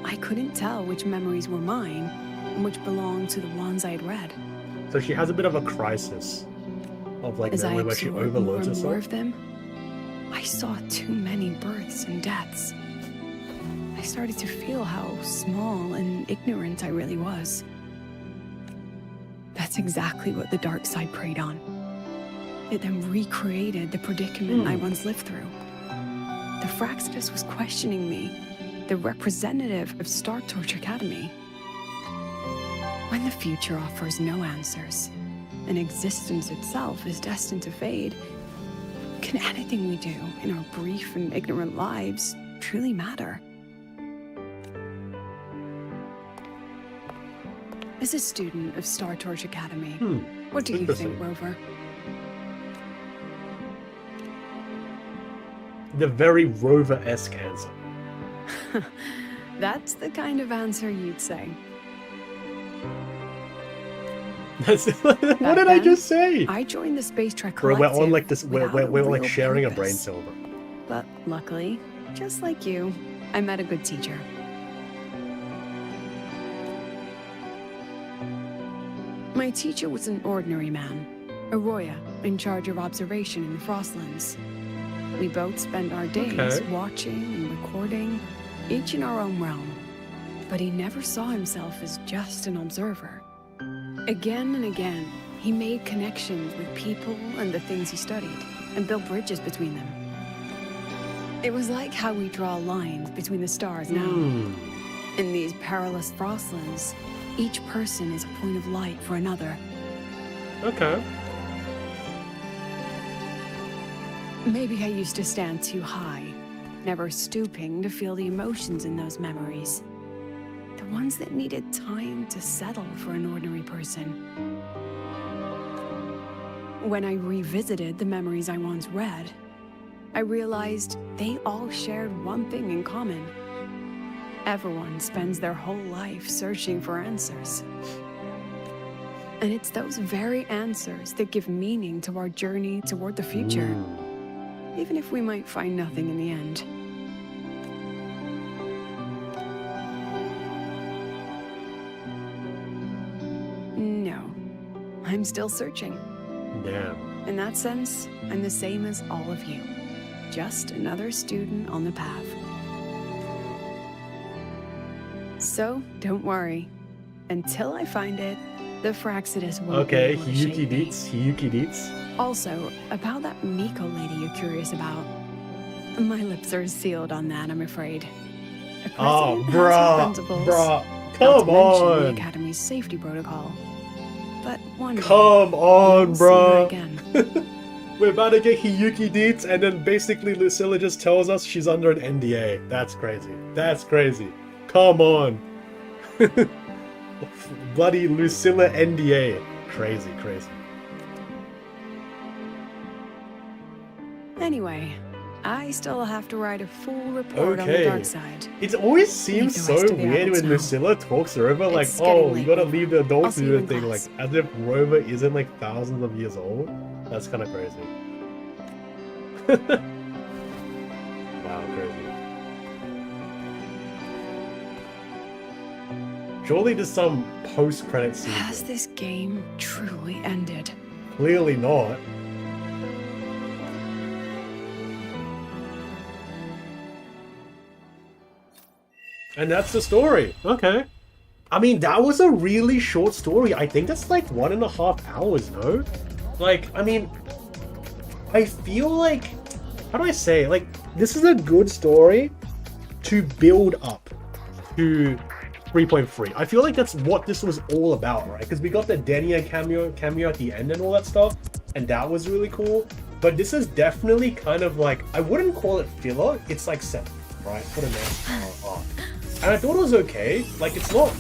C: I couldn't tell which memories were mine and which belonged to the ones I had read.
A: So she has a bit of a crisis of, like,
C: As I
A: memory where she
C: absorbed more
A: overloads
C: and more
A: herself.
C: of them, I saw too many births and deaths. I started to feel how small and ignorant I really was. That's exactly what the dark side preyed on. It then recreated the predicament I once lived through. The Fraxidus was questioning me, the representative of Star Torch Academy. When the future offers no answers, and existence itself is destined to fade, can anything we do in our brief and ignorant lives truly matter? As a student of Star Torch Academy, what do you think, Rover?
A: The very Rover-esque answer.
C: That's the kind of answer you'd say.
A: That's, what did I just say?
C: I joined the Space Trek
A: Bro,
C: Collective.
A: we're on like this. We're
C: without
A: like
C: real
A: sharing a brain
C: purpose.
A: cell.
C: But luckily, just like you, I met a good teacher. My teacher was an ordinary man, Arroya, in charge of observation in the Frostlands. We both spent our days watching and recording, each in our own realm. But he never saw himself as just an observer. Again and again, he made connections with people and the things he studied, and built bridges between them. It was like how we draw lines between the stars now. In these perilous Frostlands, each person is a point of light for another.
A: Okay.
C: Maybe I used to stand too high, never stooping to feel the emotions in those memories. The ones that needed time to settle for an ordinary person. When I revisited the memories I once read, I realized they all shared one thing in common. Everyone spends their whole life searching for answers. And it's those very answers that give meaning to our journey toward the future, even if we might find nothing in the end. No, I'm still searching.
A: Damn.
C: In that sense, I'm the same as all of you. Just another student on the path. So, don't worry. Until I find it, the Fraxidus won't be able to shake me.
A: Hiyuki Deets.
C: Also, about that Miko lady you're curious about. My lips are sealed on that, I'm afraid. A
A: Oh,
C: president has her
A: bruh,
C: principles,
A: bruh,
C: not
A: come
C: to mention
A: on.
C: the Academy's safety protocol. But one day,
A: Come on,
C: you'll see her
A: bruh.
C: again.
A: We're about to get Hiyuki Deets, and then basically Lucilla just tells us she's under an NDA. That's crazy. That's crazy. Come on. Bloody Lucilla NDA. Crazy, crazy.
C: Anyway, I still have to write a full report on the dark side.
A: It always seems
C: the
A: so
C: rest of the
A: weird
C: adults
A: when
C: know.
A: Lucilla talks her over, like,
C: It's getting
A: oh, you
C: late
A: gotta
C: now.
A: leave the
C: I'll
A: adults
C: see
A: to
C: you
A: do
C: in
A: the thing, like,
C: class.
A: as if Rover isn't, like, thousands of years old. That's kind of crazy. Wow, crazy. Surely there's some post-credit scene.
C: Has this game truly ended?
A: Clearly not. And that's the story. Okay. I mean, that was a really short story. I think that's like 1.5 hours, no? Like, I mean, I feel like, how do I say it? Like, this is a good story to build up to 3.3. I feel like that's what this was all about, right? Because we got the Denia cameo at the end and all that stuff, and that was really cool. But this is definitely kind of like, I wouldn't call it filler. It's like 7, right? For the next arc. And I thought it was okay. Like, it's not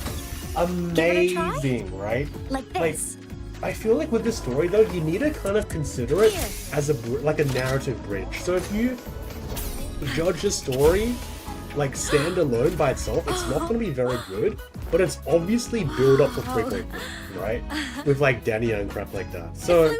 A: amazing, right?
K: Like this.
A: I feel like with this story though, you need to kind of consider it as like a narrative bridge. So if you judge the story like stand alone by itself, it's not going to be very good, but it's obviously build up for 3.3, right? With like Dania and crap like that. So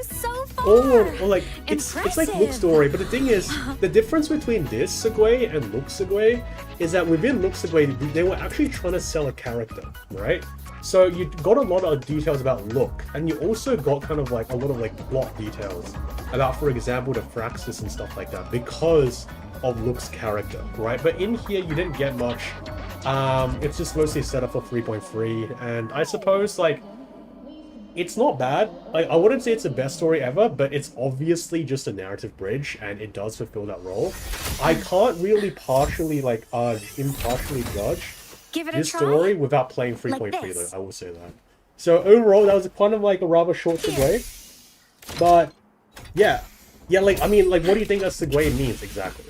A: or like it's like Look story, but the thing is, the difference between this Segue and Look Segue is that within Look Segue, they were actually trying to sell a character, right? So you got a lot of details about Look, and you also got kind of like a lot of like plot details about, for example, the Fraxis and stuff like that, because of Look's character, right? But in here, you didn't get much. It's just mostly set up for 3.3, and I suppose like It's not bad. Like, I wouldn't say it's the best story ever, but it's obviously just a narrative bridge, and it does fulfill that role. I can't really impartially judge
K: Give it a
A: this
K: try.
A: story without playing 3.3
K: Like this.
A: though, I will say that. So overall, that was kind of like a rather short segue. But, yeah. Yeah, like, I mean, like, what do you think that segue means exactly?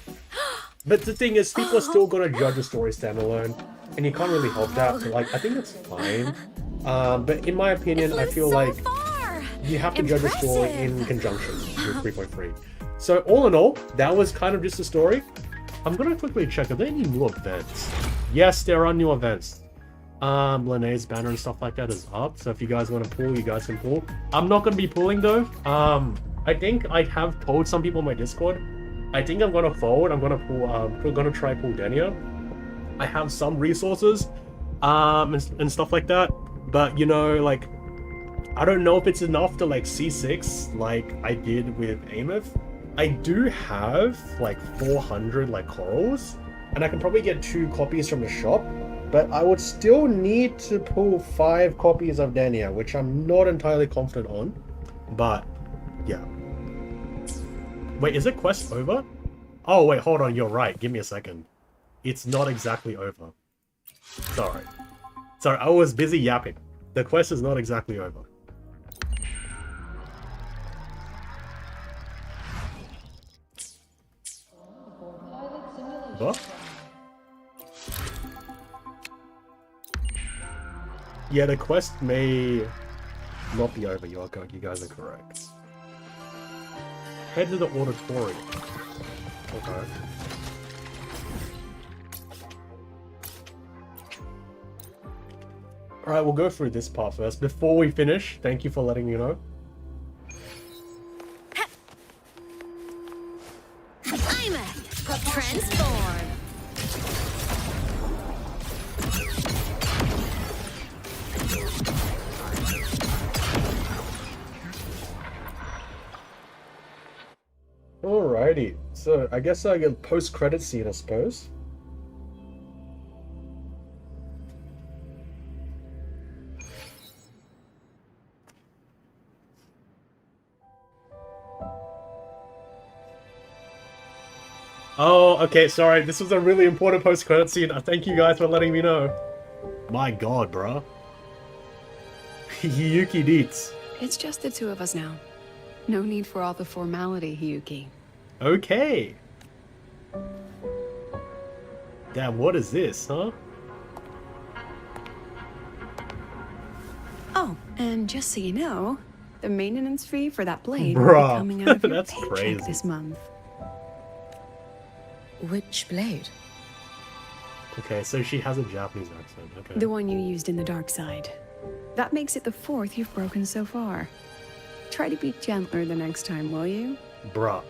A: But the thing is, people are still gonna judge a story standalone, and you can't really help that. But, like, I think it's fine. But in my opinion, I feel like you have to judge a story in conjunction with 3.3. So all in all, that was kind of just a story. I'm gonna quickly check, are there any new events? Yes, there are new events. Lene's banner and stuff like that is up, so if you guys want to pull, you guys can pull. I'm not gonna be pulling though. I think I have told some people in my Discord. I think I'm gonna forward. I'm gonna pull. We're gonna try pull Denia. I have some resources, and stuff like that. But you know, like, I don't know if it's enough to like C6 like I did with Ameth. I do have like 400 like corals, and I can probably get 2 copies from the shop. But I would still need to pull 5 copies of Denia, which I'm not entirely confident on. But yeah. Wait, is the quest over? Oh wait, hold on, you're right. Give me a second. It's not exactly over. Sorry. Sorry, I was busy yapping. The quest is not exactly over. What? Yeah, the quest may not be over, you guys are correct. Head to the auditorium. Okay. Alright, we'll go through this part first. Before we finish, thank you for letting me know.
K: I'm a transform.
A: Alrighty, so I guess I get post-credit scene, I suppose. Oh, okay, sorry. This was a really important post-credit scene. Thank you guys for letting me know. My god, bruh. Hiyuki Deets.
C: It's just the 2 of us now. No need for all the formality, Hiyuki.
A: Okay. Damn, what is this, huh?
C: Oh, and just so you know, the maintenance fee for that blade will
A: Bruh,
C: be coming out of your
A: that's
C: paycheck
A: crazy.
C: this month.
I: Which blade?
A: Okay, so she has a Japanese accent. Okay.
C: The one you used in the dark side. That makes it the 4th you've broken so far. Try to be gentler the next time, will you?
A: Bruh.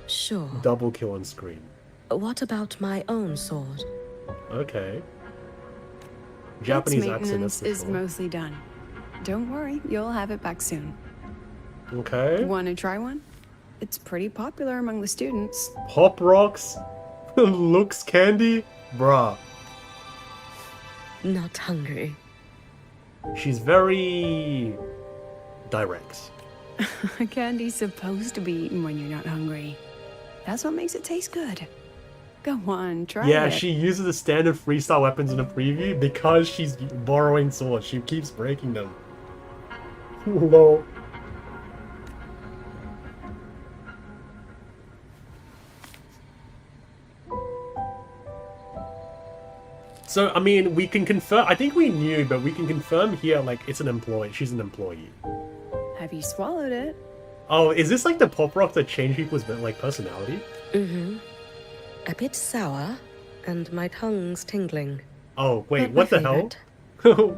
I: Sure.
A: Double kill on screen.
I: What about my own sword?
A: Okay. Japanese
C: its
A: accent,
C: maintenance
A: that's
C: is
A: for sure.
C: mostly done. Don't worry, you'll have it back soon.
A: Okay.
C: Want to try one? It's pretty popular among the students.
A: Pop rocks? Looks candy? Bruh.
I: Not hungry.
A: She's very direct.
C: Candy's supposed to be eaten when you're not hungry. That's what makes it taste good. Go on, try
A: Yeah,
C: it.
A: she uses the standard freestyle weapons in the preview because she's borrowing swords. She keeps breaking them. Lol. So, I mean, we can confirm, I think we knew, but we can confirm here, like, it's an employee. She's an employee.
C: Have you swallowed it?
A: Oh, is this like the pop rock that changed people's, like, personality?
I: Mm-hmm. A bit sour, and my tongue's tingling.
A: Oh, wait,
I: Not
A: what
I: my
A: the hell?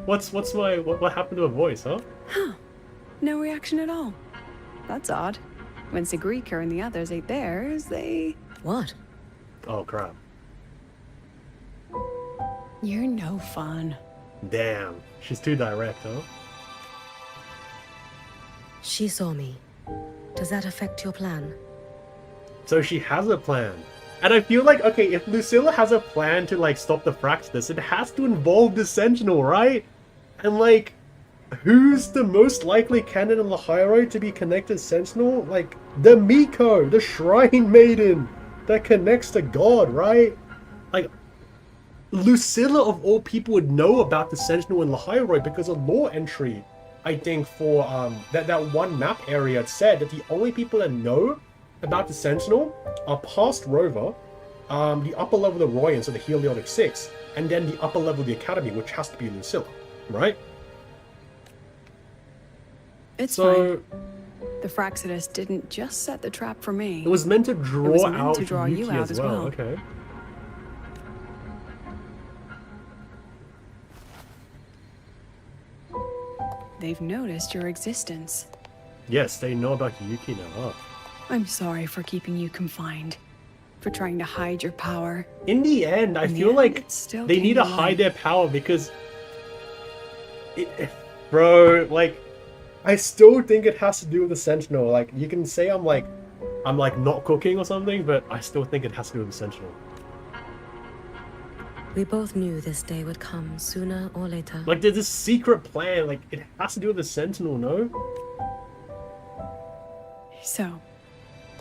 A: what happened to her voice, huh?
C: Huh. No reaction at all. That's odd. When Segrika and the others ate theirs, they...
I: What?
A: Oh, crap.
C: You're no fun.
A: Damn, she's too direct, huh?
I: She saw me. Does that affect your plan?
A: So she has a plan. And I feel like, okay, if Lucilla has a plan to, like, stop the Fractus, it has to involve the Sentinel, right? And, like, who's the most likely candidate on the high road to be connected Sentinel? Like, the Miko, the Shrine Maiden that connects to God, right? Like, Lucilla of all people would know about the Sentinel in the high road because a lore entry, I think, for that one map area, it said that the only people that know about the Sentinel are past Rover, the upper level of the Royan, so the Heliodic 6, and then the upper level of the Academy, which has to be Lucilla, right?
C: It's fine. The Fraxidus didn't just set the trap for me.
A: It was meant to draw out
C: to draw
A: Yuki
C: you out
A: as well. Okay.
C: They've noticed your existence.
A: Yes, they know about Yuki now. Oh.
C: I'm sorry for keeping you confined, for trying to hide your power.
A: In the end, I feel like they need to hide their power because... Bro, like... I still think it has to do with the Sentinel. Like, you can say I'm like not cooking or something, but I still think it has to do with the Sentinel.
I: We both knew this day would come sooner or later.
A: Like, there's this secret plan. Like, it has to do with the Sentinel, no?
C: So,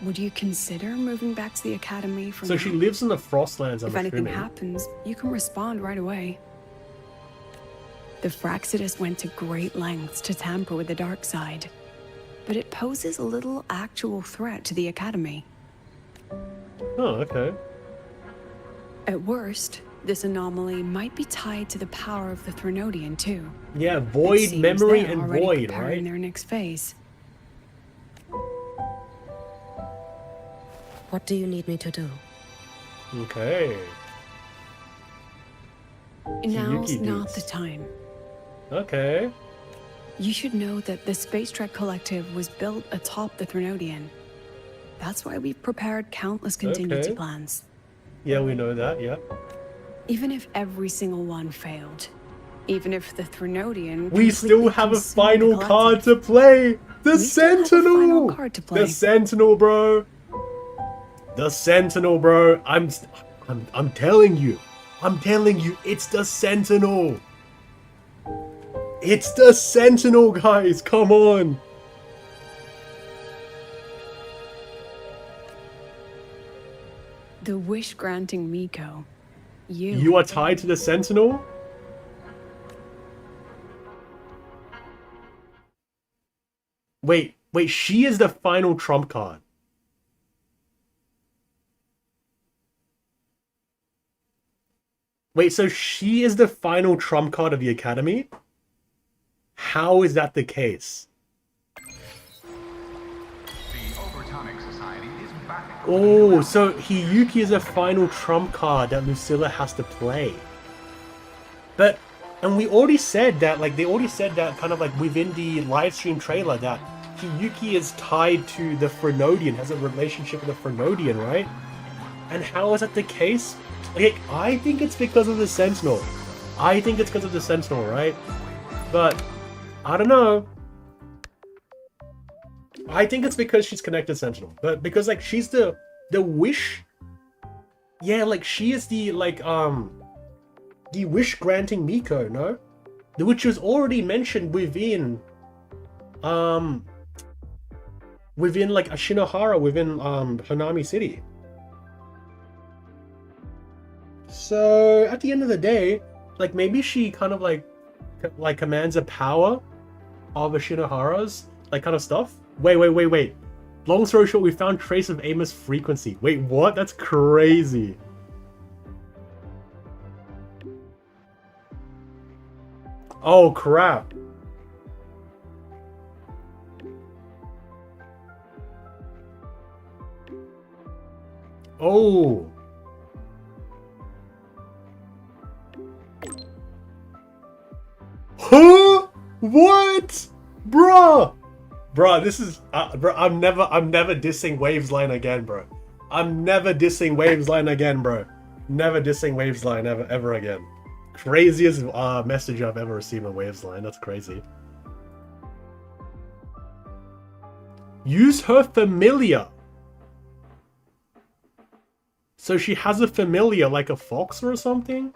C: would you consider moving back to the Academy for
A: So
C: now?
A: she lives in the Frostlands, I'm
C: If anything
A: assuming.
C: happens, you can respond right away. The Fraxidus went to great lengths to tamper with the dark side, but it poses a little actual threat to the Academy.
A: Oh, okay.
C: At worst, this anomaly might be tied to the power of the Threnodian too.
A: Yeah,
C: It
A: Void,
C: seems
A: Memory,
C: they're
A: and
C: already
A: Void,
C: preparing
A: right?
C: their next phase.
I: What do you need me to do?
A: Okay.
C: Now's
A: Yuki
C: not
A: beats.
C: the time.
A: Okay.
C: You should know that the Space Trek Collective was built atop the Threnodian. That's why we've prepared countless contingency
A: Okay.
C: plans.
A: Yeah, we know that, yeah.
C: Even if every single one failed, even if the Threnodian
A: We still
C: completely
A: have a
C: consumed
A: final
C: the
A: card
C: collective,
A: to play! The
C: we still have a final
A: Sentinel!
C: card to play.
A: The Sentinel, bro! The Sentinel, bro! I'm telling you. I'm telling you, it's the Sentinel! It's the Sentinel, guys! Come on!
C: The wish-granting Miko.
A: You are tied to the Sentinel? Wait, she is the final trump card. Wait, so she is the final trump card of the Academy? How is that the case? Oh, so Hiyuki is a final trump card that Lucilla has to play. But, and we already said that, like, they already said that kind of like within the live stream trailer that Hiyuki is tied to the Threnodian, has a relationship with the Threnodian, right? And how is that the case? Like, I think it's because of the Sentinel. I think it's because of the Sentinel, right? But, I don't know. I think it's because she's connected Sentinel. But because, like, she's the wish... Yeah, like, she is the, like, the wish-granting Miko, no? Which was already mentioned within, like, Ashinohara, within, Hanami City. So, at the end of the day, like, maybe she kind of, like commands a power of Ashinohara's, like, kind of stuff. Wait. Long story short, we found trace of Amos frequency. Wait, what? That's crazy. Oh, crap. Oh. Huh? What? Bruh! Bruh, this is... bruh, I'm never dissing Waves Line again, bro. I'm never dissing Waves Line again, bro. Never dissing Waves Line ever again. Craziest message I've ever received on Waves Line. That's crazy. Use her familiar. So she has a familiar like a fox or something?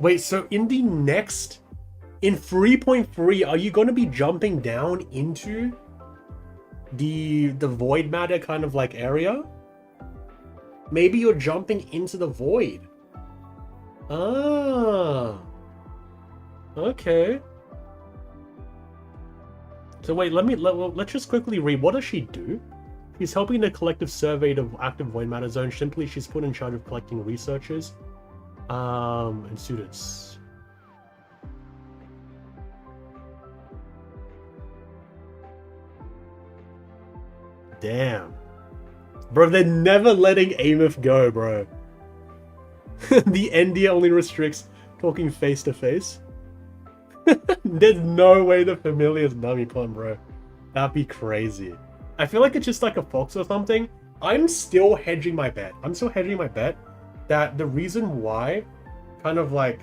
A: Wait, so in 3.3, are you going to be jumping down into the void matter kind of like area? Maybe you're jumping into the void. Ah. Okay. So wait, let's just quickly read. What does she do? She's helping the collective survey of active void matter zone. Simply, she's put in charge of collecting researchers, and students. Damn. Bro, they're never letting Amith go, bro. The NDA only restricts talking face to face. There's no way the familiar's Namicon, bro. That'd be crazy. I feel like it's just like a fox or something. I'm still hedging my bet. That the reason why kind of like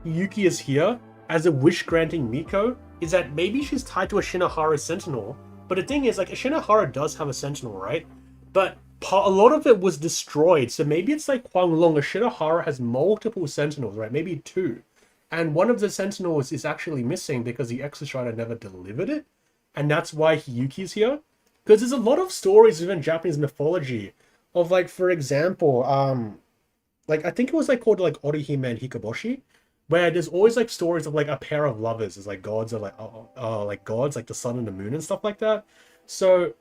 A: Yuki is here as a wish-granting Miko is that maybe she's tied to a Shinohara Sentinel. But the thing is, like, a Shinohara does have a Sentinel, right? But a lot of it was destroyed. So maybe it's like Huanglong. A Shinohara has multiple Sentinels, right? Maybe 2. And one of the Sentinels is actually missing because the Exostrider never delivered it. And that's why Hiyuki's here. Because there's a lot of stories within Japanese mythology of, like, for example, like, I think it was, like, called, like, Orihime and Hikoboshi, where there's always, like, stories of, like, a pair of lovers as, like, gods are, like gods, like the sun and the moon and stuff like that. So,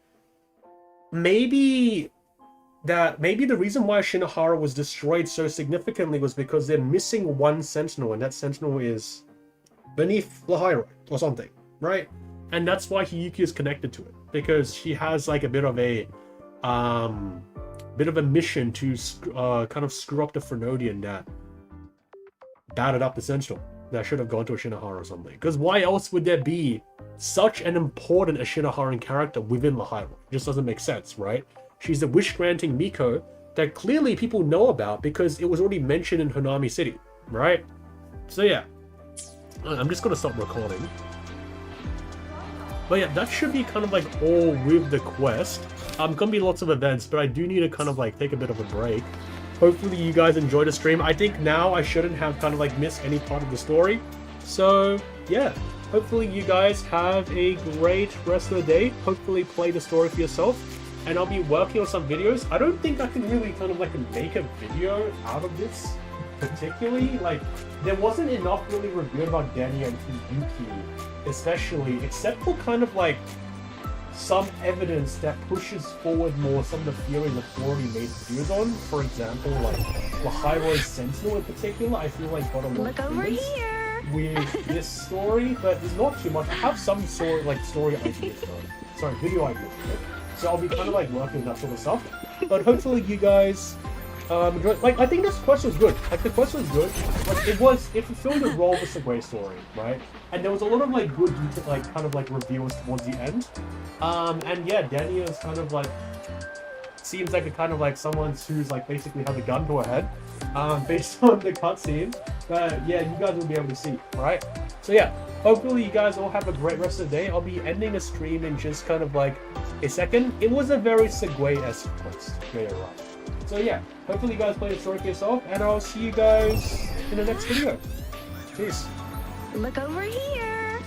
A: maybe the reason why Shinohara was destroyed so significantly was because they're missing one Sentinel, and that Sentinel is beneath Lahairo or something, right? And that's why Hiyuki is connected to it, because she has like a bit of a mission to kind of screw up the Fernodian that battered up the Sentinel that should have gone to a Shinohara or something. Because why else would there be such an important Shinoharan character within Lahairo? It just doesn't make sense, right? She's a wish-granting Miko that clearly people know about because it was already mentioned in Hanami City, right? So yeah, I'm just gonna stop recording. But yeah, that should be kind of like all with the quest. Gonna be lots of events, but I do need to kind of like take a bit of a break. Hopefully you guys enjoyed the stream. I think now I shouldn't have kind of like missed any part of the story. So yeah, hopefully you guys have a great rest of the day. Hopefully play the story for yourself. And I'll be working on some videos. I don't think I can really kind of like make a video out of this particularly. Like, there wasn't enough really revealed about Dania and Hiyuki, especially, except for kind of like some evidence that pushes forward more some of the theories I've already made videos on. For example, like Lahairo's Sentinel in particular, I feel like got a lot of credence with this story, but there's not too much. I have some story ideas though. Sorry, video ideas. Right? So I'll be kind of like working on that sort of stuff. But hopefully you guys enjoy. Like, I think this quest was good. Like, the quest was good. Like, it fulfilled the role of the SEGUE story, right? And there was a lot of like good detail, like kind of like reveals towards the end. And yeah, Dania is kind of like seems like a kind of like someone who's like basically has a gun to her head, based on the cutscene. But yeah, you guys will be able to see, right? So yeah, hopefully you guys all have a great rest of the day. I'll be ending the stream in just kind of like a second. It was a very SEGUE-esque quest. Yeah, right. So yeah, hopefully you guys play the story for yourself, and I'll see you guys in the next video. Peace.
C: Look over here.